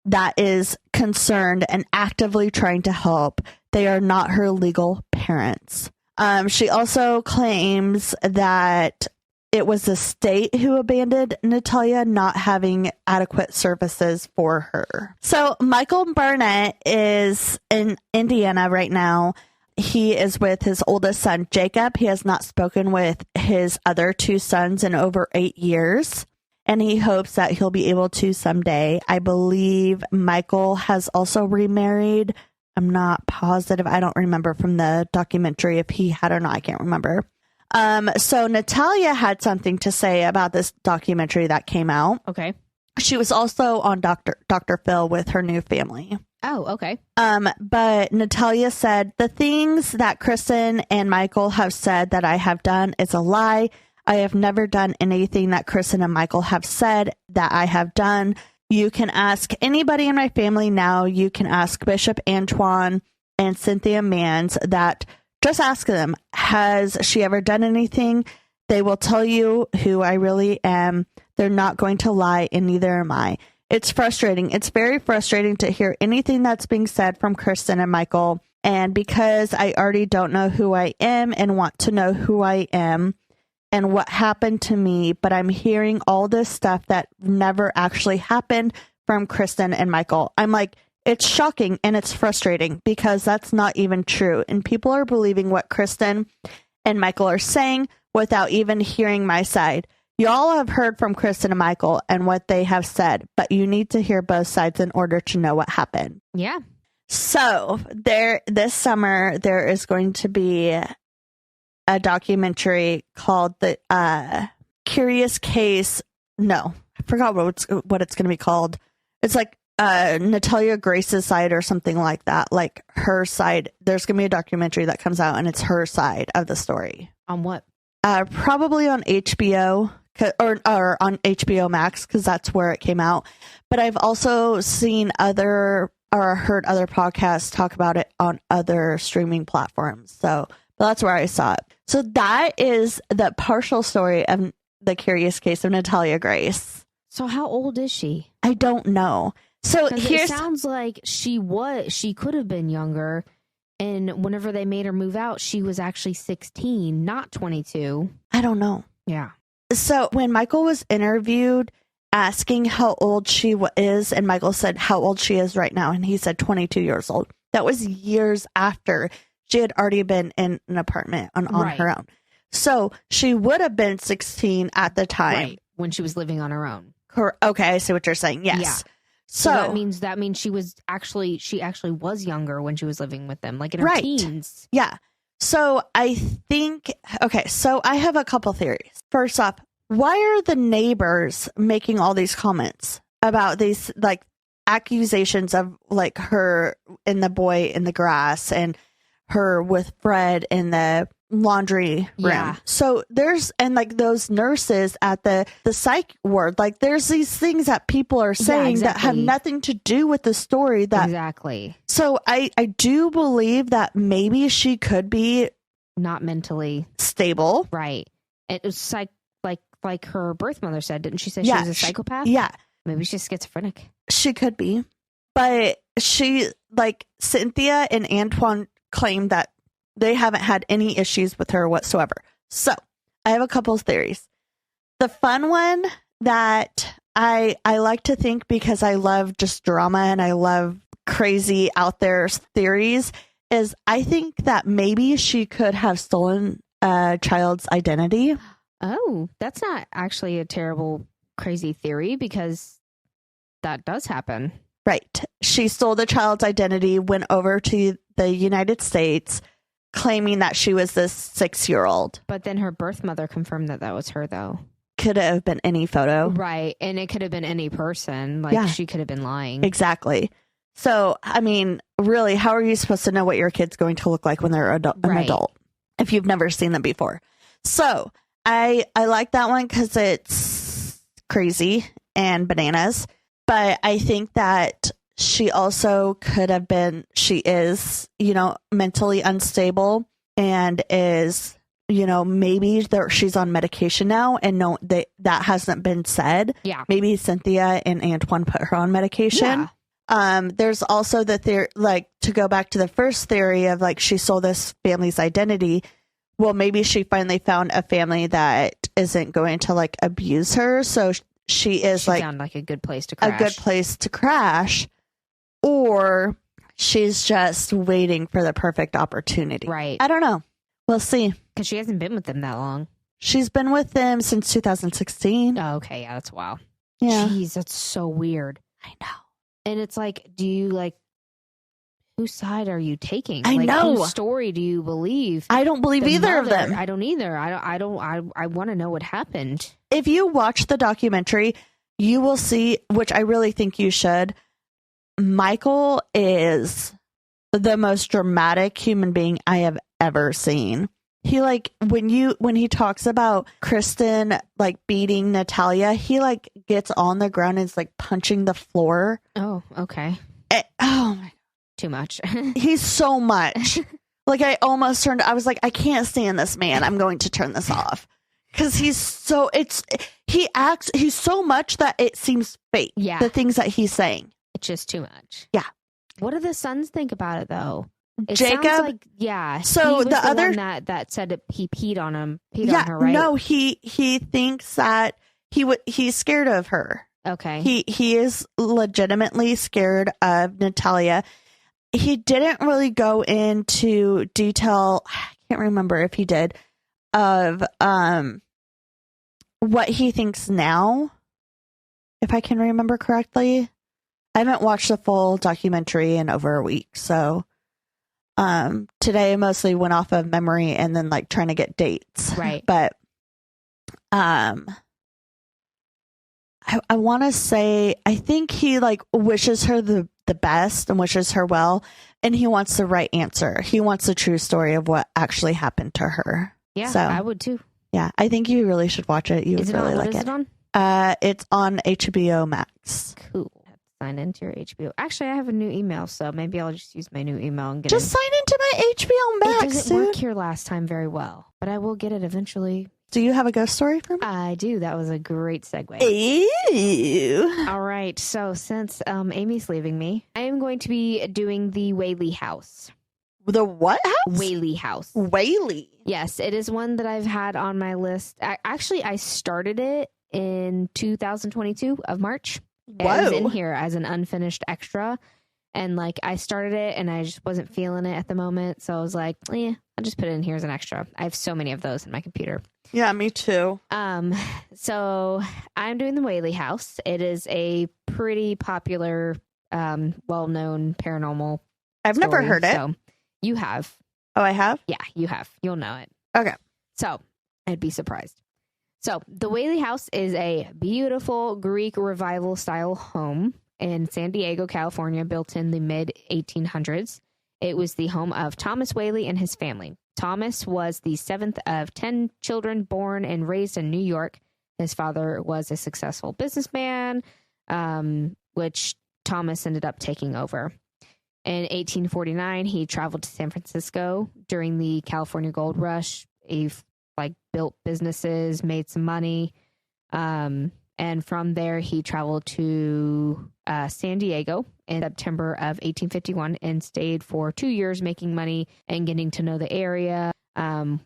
That is concerned and actively trying to help. They are not her legal parents. She also claims that it was the state who abandoned Natalia, not having adequate services for her. So Michael Barnett is in Indiana right now. He is with his oldest son, Jacob. He has not spoken with his other two sons in over 8 years. And he hopes that he'll be able to someday. I believe Michael has also remarried. I'm not positive. I don't remember from the documentary if he had or not. I can't remember. So Natalia had something to say about this documentary that came out. Okay. She was also on Dr. Phil with her new family. Oh, okay. But Natalia said, the things that Kristen and Michael have said that I have done is a lie. I have never done anything that Kristen and Michael have said that I have done. You can ask anybody in my family now. You can ask Bishop Antoine and Cynthia Mans that. Just ask them, has she ever done anything? They will tell you who I really am. They're not going to lie, and neither am I. It's frustrating. It's very frustrating to hear anything that's being said from Kristen and Michael. And because I already don't know who I am and want to know who I am and what happened to me, but I'm hearing all this stuff that never actually happened from Kristen and Michael. I'm like, it's shocking and it's frustrating because that's not even true. And people are believing what Kristen and Michael are saying without even hearing my side. Y'all have heard from Kristen and Michael and what they have said, but you need to hear both sides in order to know what happened. Yeah. So this summer, there is going to be a documentary called The Curious Case. No, I forgot what it's going to be called. It's like Natalia Grace's side or something like that, like her side. There's gonna be a documentary that comes out and it's her side of the story. On what? Probably on HBO or on HBO Max, because that's where it came out. But I've also seen heard other podcasts talk about it on other streaming platforms. So that's where I saw it. So that is the partial story of The Curious Case of Natalia Grace. So how old is she? I don't know. So it sounds like she could have been younger And whenever they made her move out, she was actually 16, not 22. I don't know. Yeah. So when Michael was interviewed asking how old she is, and Michael said how old she is right now, and he said 22 years old. That was years after she had already been in an apartment on her own. So she would have been 16 at the time. Right. When she was living on her own. Okay, I see what you're saying. Yes. Yeah. So that means she actually was younger when she was living with them, like in her teens. Yeah. So I think, okay, so I have a couple theories. First off, why are the neighbors making all these comments about these like accusations of like her and the boy in the grass and her with Fred in the laundry room? Yeah. So and like those nurses at the psych ward, like there's these things that people are saying that have nothing to do with the story. Exactly. So I do believe that maybe she could be not mentally stable. Right. It was like her birth mother said, didn't she say she was a psychopath? Yeah. Maybe she's schizophrenic. She could be. But she, like Cynthia and Antoine claim that they haven't had any issues with her whatsoever. So I have a couple of theories. The fun one that I like to think, because I love just drama and I love crazy out there theories, is I think that maybe she could have stolen a child's identity. Oh, that's not actually a terrible, crazy theory, because that does happen. Right. She stole the child's identity, went over to the United States, claiming that she was this 6-year-old. But then her birth mother confirmed that was her, though. Could have been any photo. Right. And it could have been any person. Like, she could have been lying. Exactly. So, I mean, really, how are you supposed to know what your kid's going to look like when they're an adult if you've never seen them before? So I like that one because it's crazy and bananas. But I think that she also could have been, she is, mentally unstable and is, maybe she's on medication now, and that hasn't been said. Yeah. Maybe Cynthia and Antoine put her on medication. Yeah. There's also the theory, like, to go back to the first theory of like she stole this family's identity. Well, maybe she finally found a family that isn't going to like abuse her. So she found like a good place to crash. Or she's just waiting for the perfect opportunity. Right. I don't know. We'll see. Because she hasn't been with them that long. She's been with them since 2016. Oh, okay. Yeah, that's wild. Yeah. Jeez, that's so weird. I know. And it's like, do you like, whose side are you taking? I know. Whose story do you believe? I don't believe either of them. I don't either. I want to know what happened. If you watch the documentary, you will see, which I really think you should, Michael is the most dramatic human being I have ever seen. He when he talks about Kristen like beating Natalia, he like gets on the ground and is like punching the floor. Oh, okay. Oh my. Too much. He's so much. Like I almost I was like, I can't stand this man. I'm going to turn this off. Because he's so so much that it seems fake. Yeah. The things that he's saying. It's just too much. Yeah. What do the sons think about it though? It Jacob, sounds like, yeah. So he was the other one that said he peed on him. On her, right? No, he thinks that he's scared of her. Okay. He is legitimately scared of Natalia. He didn't really go into detail. I can't remember if he did, of what he thinks now, if I can remember correctly. I haven't watched the full documentary in over a week, so today I mostly went off of memory and then like trying to get dates. Right. But I want to say, I think he like wishes her the best and wishes her well, and he wants the right answer. He wants the true story of what actually happened to her. Yeah, so, I would too. Yeah, I think you really should watch it. You would really like it. Is it on? It's on HBO Max. Cool. Sign into your HBO. Actually, I have a new email, so maybe I'll just use my new email and get just sign into my HBO Max. It doesn't work here last time very well, but I will get it eventually. Do you have a ghost story for me? I do. That was a great segue. Ew. All right. So since Amy's leaving me, I am going to be doing the Whaley House. The what house? Whaley House. Whaley. Yes, it is one that I've had on my list. I started it in 2022 of March. Whoa. It was in here as an unfinished extra. And like I started it and I just wasn't feeling it at the moment. So I was like, I'll just put it in here as an extra. I have so many of those in my computer. Yeah, me too. So I'm doing the Whaley House. It is a pretty popular, well-known paranormal I've never story. heard it. So you have. Oh, I have? Yeah, you have. You'll know it. Okay. So I'd be surprised. So the Whaley House is a beautiful Greek revival style home in San Diego, California, built in the mid 1800s. It was the home of Thomas Whaley and his family. Thomas was the seventh of 10 children born and raised in New York. His father was a successful businessman, which Thomas ended up taking over. In 1849, he traveled to San Francisco during the California Gold Rush. He built businesses, made some money. And from there, he traveled to San Diego in September of 1851 and stayed for 2 years making money and getting to know the area,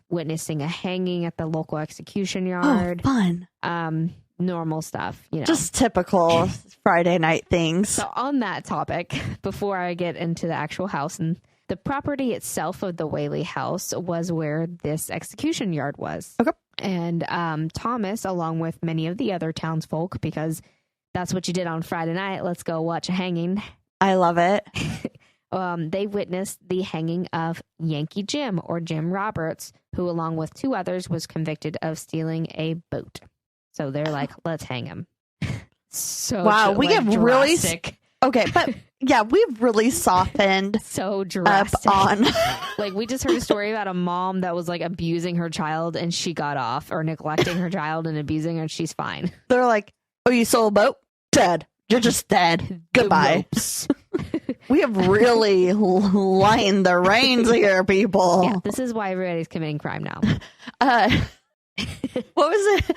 witnessing a hanging at the local execution yard. Oh, fun. Normal stuff, Just typical Friday night things. So on that topic, before I get into the actual house, and the property itself of the Whaley House was where this execution yard was. Okay. And Thomas, along with many of the other townsfolk, because that's what you did on Friday night, let's go watch a hanging. I love it. They witnessed the hanging of Yankee Jim, or Jim Roberts, who, along with two others, was convicted of stealing a boat. So they're like, let's hang him. So wow, we have really drastic. Okay, but yeah, we've really softened So drastic. up on. Like, we just heard a story about a mom that was like abusing her child and she got off, or neglecting her child and abusing her, and she's fine. They're like, oh, you sold a boat? Dead. You're just dead. Goodbye. We have really lined the reins here, people. Yeah, this is why everybody's committing crime now. What was it?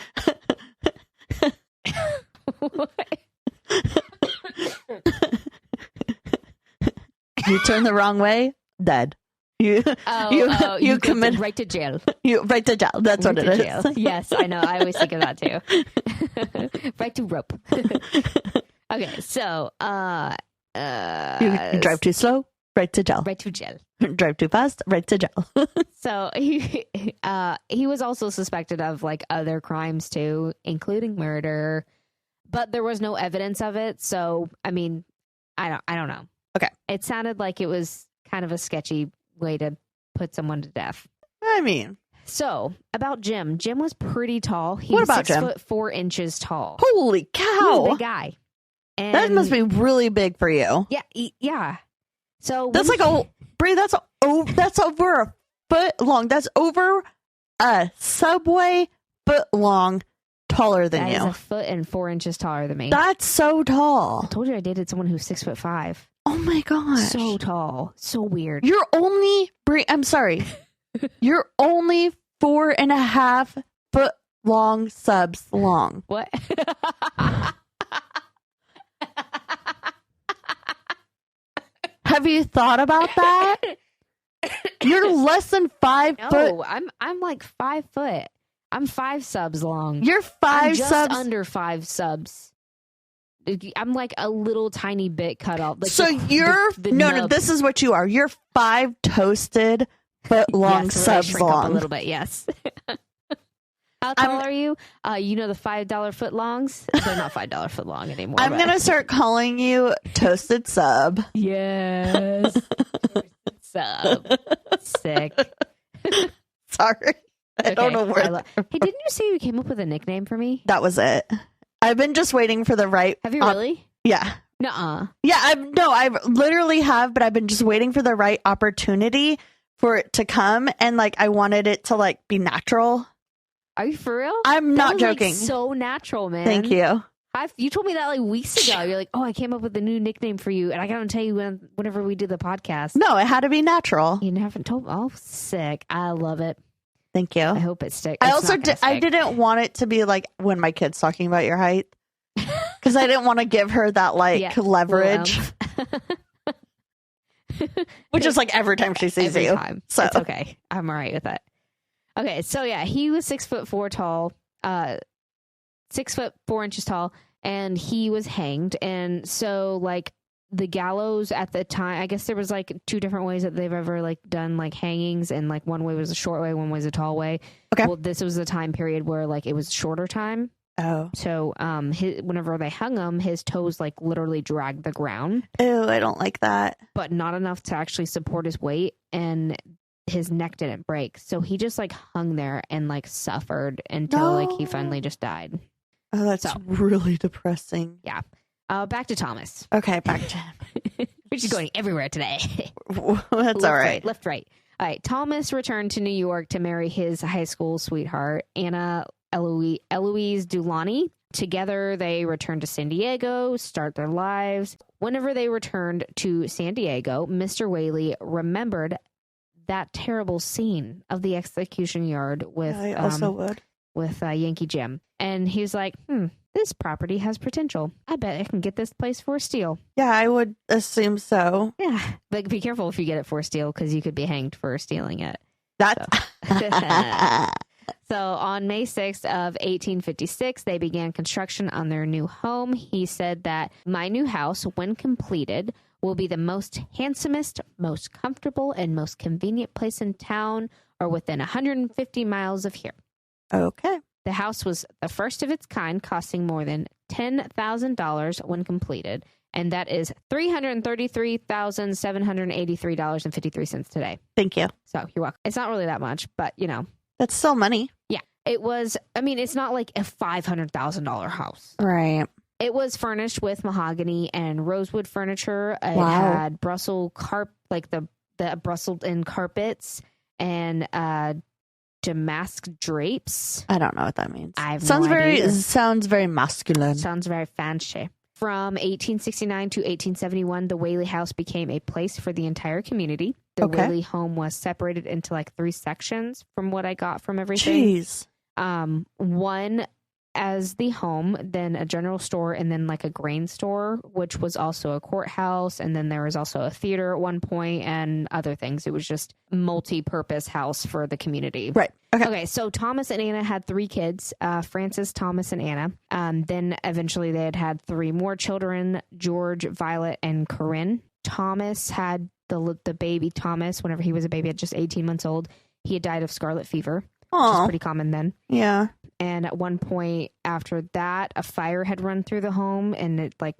You turn the wrong way, dead. You commit right to jail. You right to jail. That's Right what to it jail. is. Yes, I know. I always think of that too. Right to rope. Okay, so You drive too slow, right to jail. right to jail. Drive too fast, right to jail. So he was also suspected of like other crimes too, including murder, but there was no evidence of it. So I mean, I don't know. Okay, It sounded like it was kind of a sketchy way to put someone to death. I mean, So about Jim. Jim was pretty tall. He What was about 6 Jim? foot 4 inches tall. holy He was a cow, big guy. And that must be really big for you. yeah, yeah. So That's when like Brie. That's over a foot long. That's over a subway foot long, taller than that is you. a foot and 4 inches taller than me. That's so I tall. told you I dated someone who's 6'5". Oh my gosh. So tall, so weird. You're only Brie. I'm sorry. You're only 4.5 foot long subs long. What? Have you thought about that? You're less than 5 foot. No, I'm like 5 foot. I'm 5 subs long. You're I'm 5 just subs. under 5 subs. I'm like a little tiny bit cut off. Like So you're the no. nub. This is what you are. You're 5 toasted foot long Yes, when I subs shrink up long. a little bit. Yes. How tall are you? You know the $5 foot longs? They're not $5 foot long anymore. I'm but- gonna start calling you toasted sub. Yes. Sub. Sick. Sorry, I don't know where Hey, didn't you say you came up with a nickname for me? that was it. I've been just waiting for the right. Have you really? Yeah. Nuh-uh. Yeah, I've literally have, but I've been just waiting for the right opportunity for it to come, and like I wanted it to like be natural. Are you for real? I'm That not was, like, joking. so natural, man. Thank you. You told me that like weeks ago. You're like, oh, I came up with a new nickname for you, and I gotta tell you whenever we do the podcast. No, it had to be natural. You haven't told. Oh, sick! I love it. Thank you. I hope it sticks. I also I didn't want it to be like when my kid's talking about your height, because I didn't want to give her that like Yeah, leverage. Which is like every time she sees every you. time. So It's okay. I'm all right with that. Okay, so yeah, he was 6'4" tall, 6'4" tall, and he was hanged. And so like the gallows at the time, I guess there was like two different ways that they've ever like done like hangings, and like one way was a short way, one was a tall way. Okay. Well, this was the time period where like it was shorter time. Oh. So whenever they hung him, his toes like literally dragged the ground. Ew, I don't like that. But not enough to actually support his weight, and his neck didn't break. So he just like hung there and like suffered until like he finally just died. Oh, that's really depressing. Yeah. Back to Thomas. Okay, back to him. We're just going everywhere today. That's all right. Left, right. All right. Thomas returned to New York to marry his high school sweetheart, Anna Eloise Dulani. Together, they returned to San Diego, start their lives. Whenever they returned to San Diego, Mr. Whaley remembered that terrible scene of the execution yard with I also would. With Yankee Jim. And he's like, this property has potential. I bet I can get this place for a steal. Yeah, I would assume so. Yeah. But be careful if you get it for a steal, because you could be hanged for stealing it. So on May 6th of 1856, they began construction on their new home. He said that my new house, when completed, will be the most handsomest, most comfortable, and most convenient place in town, or within 150 miles of here. Okay. The house was the first of its kind, costing more than $10,000 when completed, and that is $333,783.53 today. Thank you. So you're welcome. It's not really that much, but you know. That's still money. Yeah. It was, I mean, it's not like a $500,000 house. Right. It was furnished with mahogany and rosewood furniture. It Wow. had Brussels the Brussels in carpets and damask drapes. I don't know what that means. I have sounds no idea either. Sounds very masculine. Sounds very fancy. From 1869 to 1871, the Whaley House became a place for the entire community. The Whaley home was separated into like 3 sections from what I got from everything. Jeez. One as the home, then a general store, and then like a grain store, which was also a courthouse. And then there was also a theater at one point and other things. It was just multi-purpose house for the community. Right. Okay. So Thomas and Anna had 3 kids, Francis, Thomas, and Anna. Then eventually they had 3 more children, George, Violet, and Corinne. Thomas had the baby Thomas, whenever he was a baby at just 18 months old, he had died of scarlet fever, which is pretty common then. Yeah. And at one point after that, a fire had run through the home and it like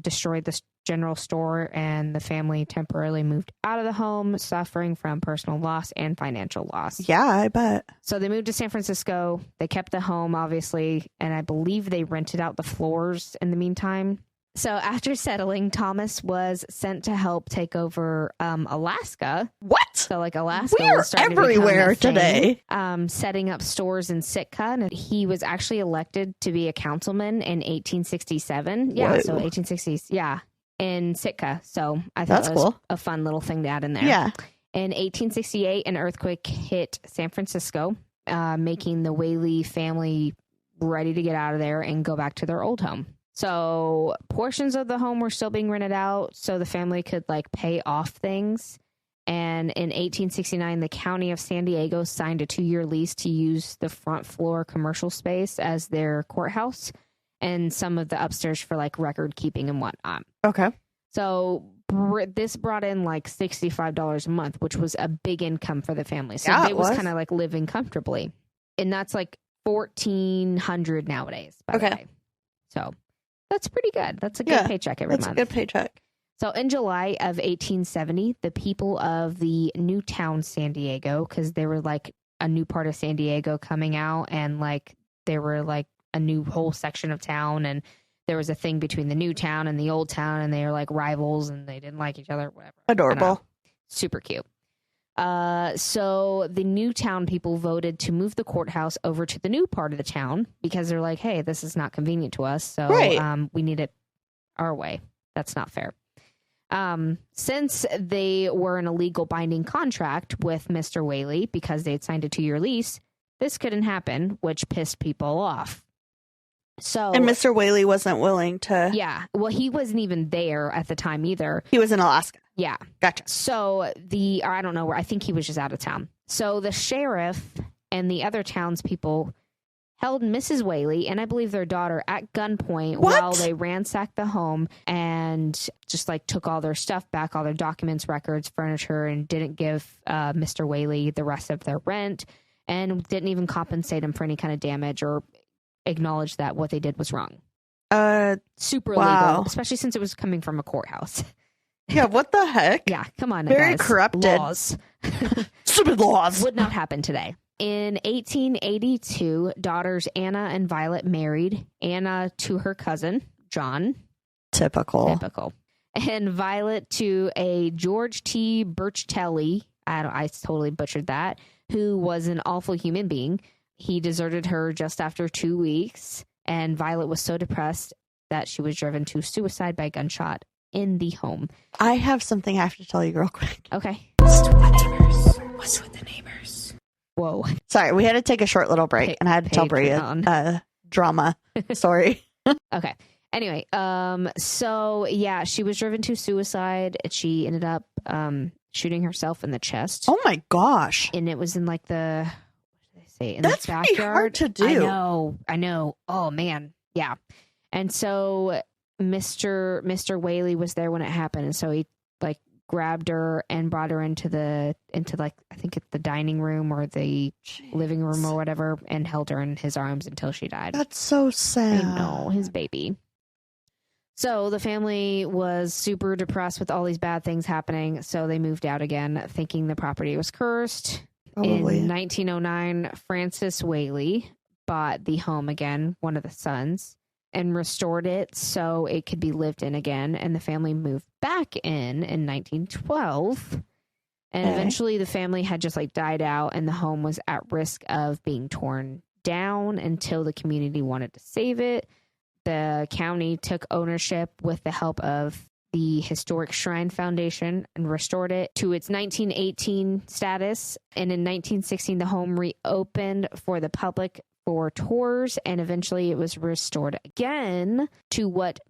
destroyed the general store, and the family temporarily moved out of the home, suffering from personal loss and financial loss. Yeah, I bet. So they moved to San Francisco. They kept the home, obviously, and I believe they rented out the floors in the meantime. So after settling, Thomas was sent to help take over Alaska. What? So like Alaska We're was starting everywhere to become a thing, today. setting up stores in Sitka. And he was actually elected to be a councilman in 1867. Yeah, Whoa. so 1860s. Yeah, in Sitka. So I thought That's that was cool. a fun little thing to add in there. Yeah. In 1868, an earthquake hit San Francisco, making the Whaley family ready to get out of there and go back to their old home. So portions of the home were still being rented out so the family could like pay off things. And in 1869, the county of San Diego signed a 2-year lease to use the front floor commercial space as their courthouse and some of the upstairs for like record keeping and whatnot. Okay. So this brought in like $65 a month, which was a big income for the family. So Yeah, it was kind of like living comfortably. And that's like $1,400 nowadays, by the way. So that's pretty good. That's a good paycheck every month. That's a good paycheck. So in July of 1870, the people of the new town San Diego, because they were like a new part of San Diego coming out, and like they were like a new whole section of town, and there was a thing between the new town and the old town, and they were like rivals and they didn't like each other, whatever. Adorable. Super cute. So the new town people voted to move the courthouse over to the new part of the town because they're like, hey, this is not convenient to us. So we need it our way. That's not fair. Since they were in a legal binding contract with Mr. Whaley because they had signed a 2-year lease, this couldn't happen, which pissed people off. So, and Mr. Whaley wasn't willing to. Yeah. Well, he wasn't even there at the time either. He was in Alaska. Yeah. Gotcha. So I don't know where, I think he was just out of town. So the sheriff and the other townspeople held Mrs. Whaley and I believe their daughter at gunpoint while they ransacked the home and just like took all their stuff back, all their documents, records, furniture, and didn't give Mr. Whaley the rest of their rent and didn't even compensate him for any kind of damage or acknowledge that what they did was wrong. Super illegal, especially since it was coming from a courthouse. Yeah, what the heck? Yeah, come on, very guys. corrupted laws. Stupid laws Would not happen today. In 1882, daughters Anna and Violet married. Anna to her cousin John. Typical. And Violet to a George T. Birchtelly. I totally butchered that. Who was an awful human being. He deserted her just after 2 weeks, and Violet was so depressed that she was driven to suicide by gunshot in the home. I have something I have to tell you real quick. Okay. What's with the neighbors? What's with the neighbors? Whoa. Sorry, we had to take a short little break, and I had to tell Brie a drama story. Okay. Anyway, so yeah, she was driven to suicide. She ended up shooting herself in the chest. Oh my gosh. And it was in like the, what did I say? In That's the backyard. pretty hard to do. I know. Oh man. Yeah. And so Mr. Whaley was there when it happened. And so he like grabbed her and brought her into like, I think it's the dining room or the living room or whatever, and held her in his arms until she died. That's so sad. I know, his baby. So the family was super depressed with all these bad things happening. So they moved out again, thinking the property was cursed. Probably. In 1909, Francis Whaley bought the home again, one of the sons, and restored it so it could be lived in again. And the family moved back in 1912. And eventually the family had just like died out and the home was at risk of being torn down until the community wanted to save it. The county took ownership with the help of the Historic Shrine Foundation and restored it to its 1918 status. And in 1916, the home reopened for the public for tours, and eventually it was restored again to what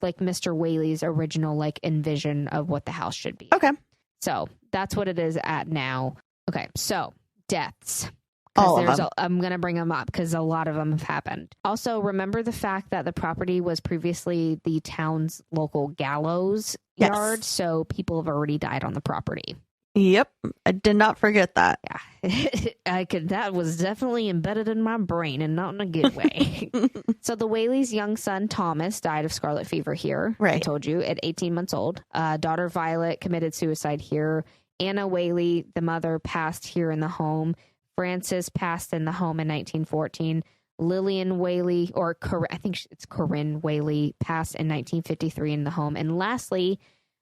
like Mr. Whaley's original like envision of what the house should be. Okay. So that's what it is at now. Okay, so deaths. All of them. I'm going to bring them up because a lot of them have happened. Also, remember the fact that the property was previously the town's local gallows yard, so people have already died on the property. Yep, I did not forget that. Yeah, that was definitely embedded in my brain and not in a good way. So the Whaley's young son, Thomas, died of scarlet fever here. Right. I told you, at 18 months old. Daughter Violet committed suicide here. Anna Whaley, the mother, passed here in the home. Frances passed in the home in 1914. Lillian Whaley, or I think it's Corinne Whaley, passed in 1953 in the home. And lastly,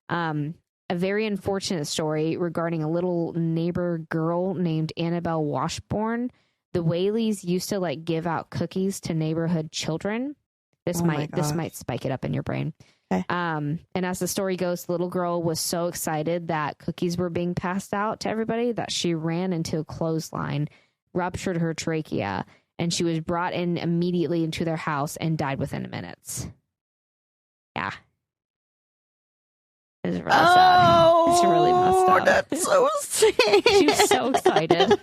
a very unfortunate story regarding a little neighbor girl named Annabelle Washburn. The Whaleys used to like give out cookies to neighborhood children. This might spike it up in your brain. Okay. And as the story goes, the little girl was so excited that cookies were being passed out to everybody that she ran into a clothesline, ruptured her trachea, and she was brought in immediately into their house and died within minutes. Yeah. It's really sad. It's really messed up. That's so sad. She was so excited.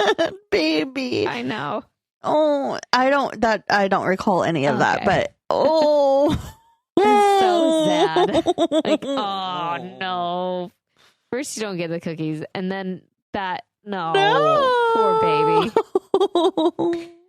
Baby. I know. Oh, I don't recall any of that, but it's so sad. Like, oh no. First you don't get the cookies, and then that poor baby.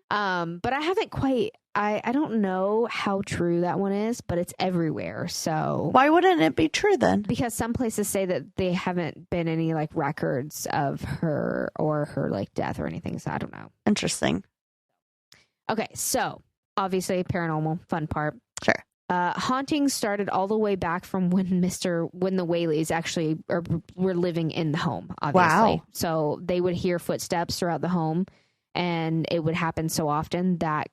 But I haven't quite I don't know how true that one is, but it's everywhere. So why wouldn't it be true then? Because some places say that they haven't been any like records of her or her like death or anything. So I don't know. Interesting. Okay, so obviously paranormal, fun part. Sure. Hauntings started all the way back from when the Whaleys actually were living in the home, obviously. Wow. So they would hear footsteps throughout the home, and it would happen so often that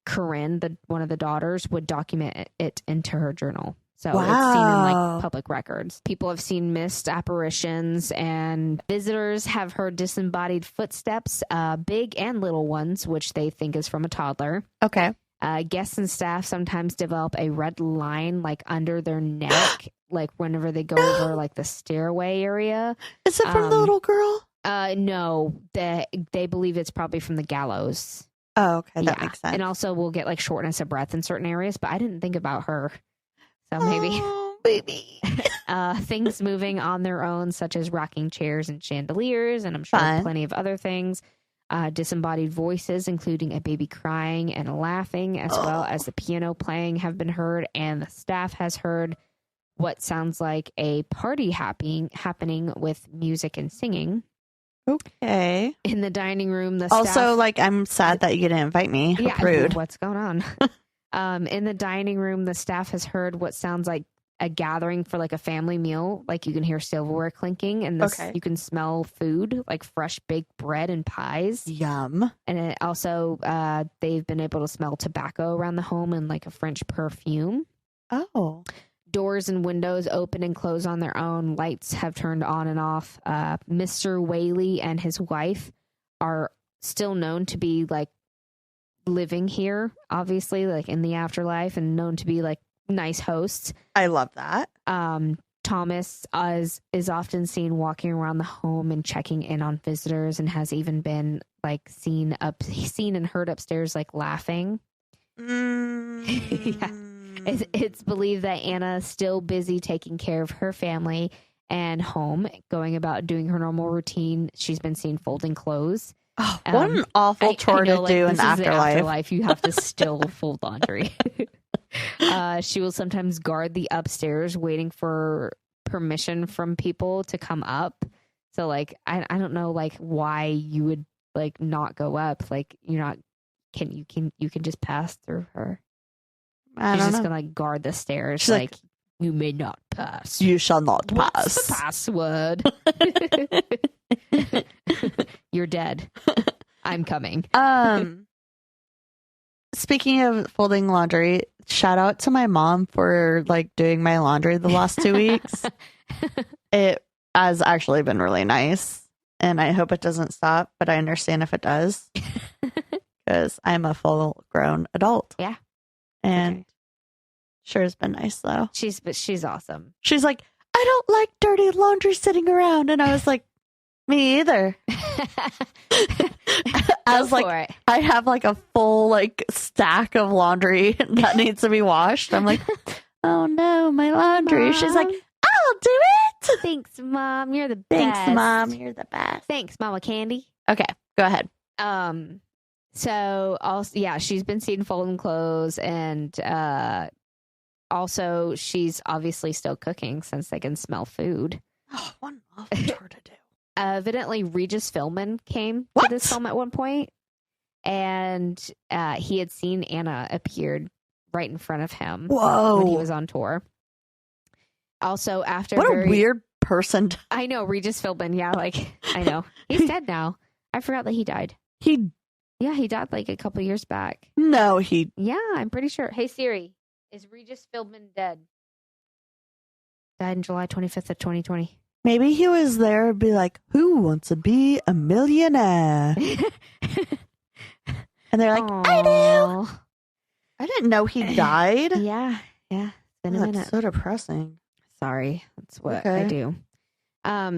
Corinne, one of the daughters, would document it into her journal. So It's seen in like public records. People have seen mist apparitions, and visitors have heard disembodied footsteps, big and little ones, which they think is from a toddler. Okay. Guests and staff sometimes develop a red line like under their neck, like whenever they go over like the stairway area. Is it from the little girl? No, they believe it's probably from the gallows. Oh, okay. That makes sense. And also we'll get like shortness of breath in certain areas, but I didn't think about her. So maybe. Oh, baby. Things moving on their own, such as rocking chairs and chandeliers, and I'm sure plenty of other things. Disembodied voices, including a baby crying and laughing, as well as the piano playing, have been heard, and the staff has heard what sounds like a party happening with music and singing. Okay. In the dining room, the also, staff, like, I'm sad that you didn't invite me. yeah, Rude. what's going on? In the dining room, the staff has heard what sounds like a gathering for like a family meal. Like you can hear silverware clinking, and you can smell food, like fresh baked bread and pies. Yum. And it also, they've been able to smell tobacco around the home and like a French perfume. Oh. Doors and windows open and close on their own. Lights have turned on and off. Mr. Whaley and his wife are still known to be like living here, obviously, like in the afterlife, and known to be like nice hosts. I love that. Thomas is often seen walking around the home and checking in on visitors, and has even been like seen and heard upstairs like laughing. Yeah. It's believed that Anna is still busy taking care of her family and home, going about doing her normal routine. She's been seen folding clothes. Oh, what an awful chore to do in the afterlife. You have to still fold laundry. She will sometimes guard the upstairs, waiting for permission from people to come up. So, like, I don't know, like, why you would like not go up. Like, you're not. You can just pass through her. She's just gonna like guard the stairs. She's like, you may not pass. You shall not pass. What's the password? You're dead. I'm coming. Speaking of folding laundry, shout out to my mom for like doing my laundry the last 2 weeks. It has actually been really nice, and I hope it doesn't stop, but I understand if it does, because I'm a full grown adult. Yeah. And sure has been nice though. She's awesome. She's like, I don't like dirty laundry sitting around, and I was like, me either. I was like, I have like a full like stack of laundry that needs to be washed. I'm like, oh no, my laundry. Mom. She's like, I'll do it. Thanks, Mom. You're the best. Thanks, Mom. You're the best. Thanks, Mama Candy. Okay, go ahead. So also, yeah, she's been seen folding clothes, and also she's obviously still cooking since they can smell food. Oh, what an awful chore to do. Evidently, Regis Philbin came to this home at one point, and he had seen Anna appeared right in front of him. Whoa. When he was on tour. Also, after what a weird person. I know, Regis Philbin. Yeah, like I know he's dead now. I forgot that he died. Yeah, he died like a couple years back. No, Yeah, I'm pretty sure. Hey Siri, is Regis Philbin dead? Died on July 25th of 2020. Maybe he was there and be like, who wants to be a millionaire? And they're like, Aww. I do. I didn't know he died. Yeah. It's been a minute. That's so depressing. Sorry. That's what I do.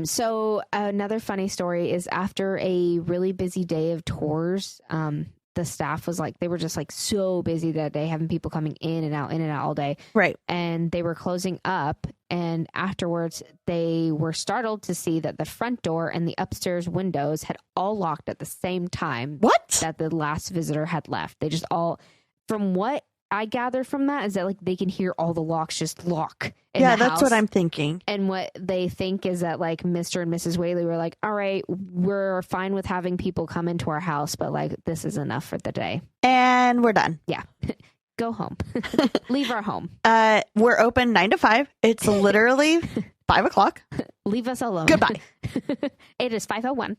So another funny story is after a really busy day of tours, the staff was like, they were just like so busy that day, having people coming in and out all day. Right. And they were closing up, and afterwards they were startled to see that the front door and the upstairs windows had all locked at the same time. What? That the last visitor had left. They just all, from what I gather from that, is that like they can hear all the locks just lock in the that's house. what I'm thinking. And what they think is that like Mr. and Mrs. Whaley were like, all right, we're fine with having people come into our house, but like this is enough for the day. And we're done. Yeah. Go home. Leave our home. We're open 9 to 5. It's literally 5 o'clock. Leave us alone. Goodbye. It is 5:01.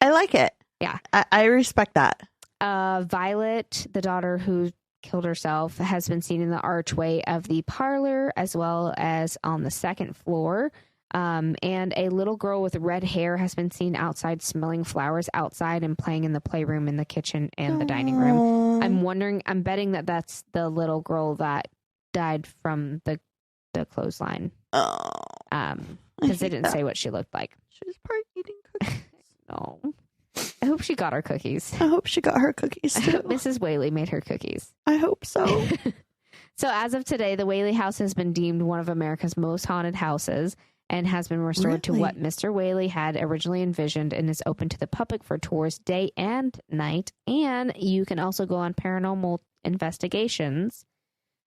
I like it. Yeah. I respect that. Violet, the daughter who killed herself, has been seen in the archway of the parlor as well as on the second floor. And a little girl with red hair has been seen outside smelling flowers outside and playing in the playroom, in the kitchen, and the dining room. I'm betting that that's the little girl that died from the the clothesline. Oh. Because they didn't say what she looked like. She was probably eating cookies. No. I hope she got her cookies. I hope she got her cookies too. Mrs. Whaley made her cookies. I hope so. So as of today, the Whaley House has been deemed one of America's most haunted houses and has been restored to what Mr. Whaley had originally envisioned and is open to the public for tours day and night. And you can also go on paranormal investigations.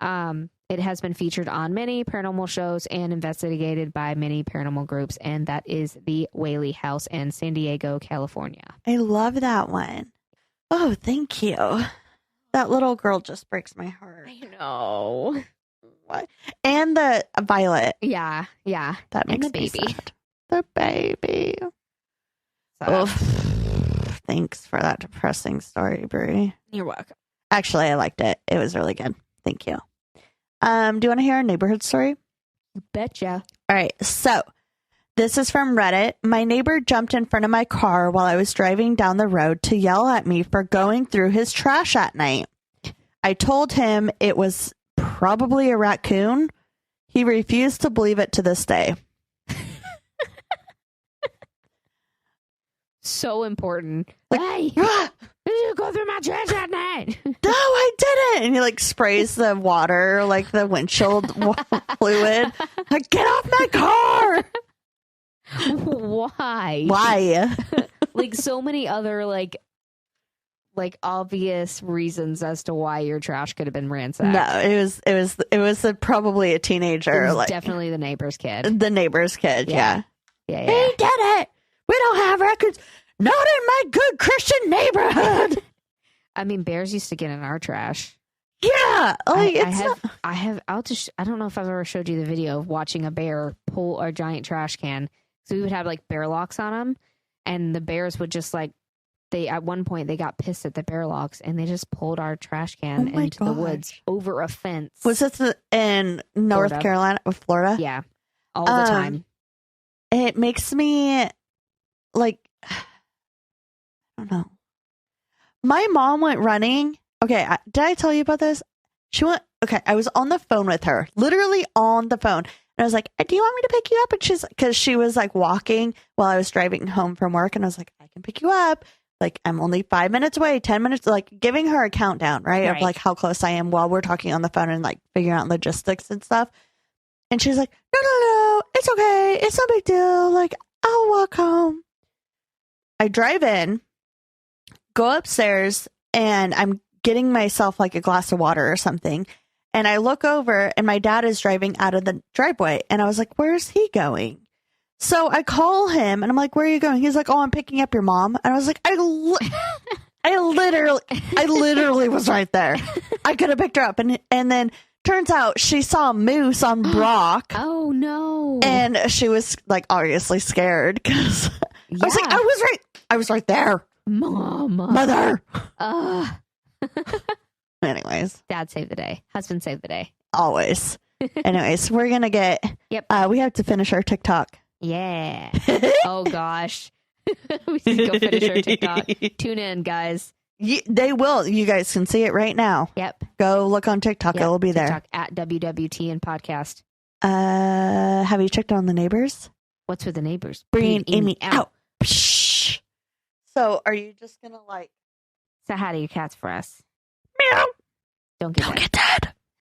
It has been featured on many paranormal shows and investigated by many paranormal groups, and that is the Whaley House in San Diego, California. I love that one. Oh, thank you. That little girl just breaks my heart. I know. What? And the Violet. Yeah. That makes and the me baby. sad. The baby. So, Oh, thanks for that depressing story, Brie. you're welcome. Actually, I liked it. It was really good. Thank you. Do you want to hear a neighborhood story? Betcha. All right. So this is from Reddit. My neighbor jumped in front of my car while I was driving down the road to yell at me for going through his trash at night. I told him it was probably a raccoon. He refused to believe it to this day. So important. Like, Hey, did you go through my trash at night? No, I didn't. And he like sprays the water, like the windshield fluid. Like, get off my car. Why? Why? Like so many other like obvious reasons as to why your trash could have been ransacked. No, it was probably a teenager. It was like definitely the neighbor's kid. the neighbor's kid. Yeah. Yeah. He did it. We don't have records. Not in my good Christian neighborhood. I mean, bears used to get in our trash. Yeah. Like, I don't know if I've ever showed you the video of watching a bear pull our giant trash can. So we would have like bear locks on them, and the bears would just like, at one point they got pissed at the bear locks and they just pulled our trash can into the woods over a fence. Was this in North Florida. Carolina or Florida? Yeah. All the time. It makes me like, I don't know. My mom went running. Okay. Did I tell you about this? I was on the phone with her, literally on the phone. And I was like, do you want me to pick you up? And because she was like walking while I was driving home from work. And I was like, I can pick you up. Like, I'm only 5 minutes away, 10 minutes, like giving her a countdown, right? Of like how close I am while we're talking on the phone and like figuring out logistics and stuff. And she's like, no, it's okay. It's no big deal. Like, I'll walk home. I drive in, go upstairs, and I'm getting myself like a glass of water or something. And I look over and my dad is driving out of the driveway. And I was like, where's he going? So I call him and I'm like, where are you going? He's like, oh, I'm picking up your mom. And I was like, I literally was right there. I could have picked her up. And then turns out she saw a moose on Brock. Oh, no. And she was like, obviously scared because I was like, I was right there. Mother. Anyways. Dad saved the day. Husband saved the day. Always. Anyways, we're going to get, we have to finish our TikTok. Yeah. Oh, gosh. We need to go finish our TikTok. Tune in, guys. They will. You guys can see it right now. Yep. Go look on TikTok. It will be TikTok there. at WWTN podcast. Have you checked on the neighbors? What's with the neighbors? Bring Amy out. Psh. So are you just going to like... So how do your cats for us? Meow. Don't get dead.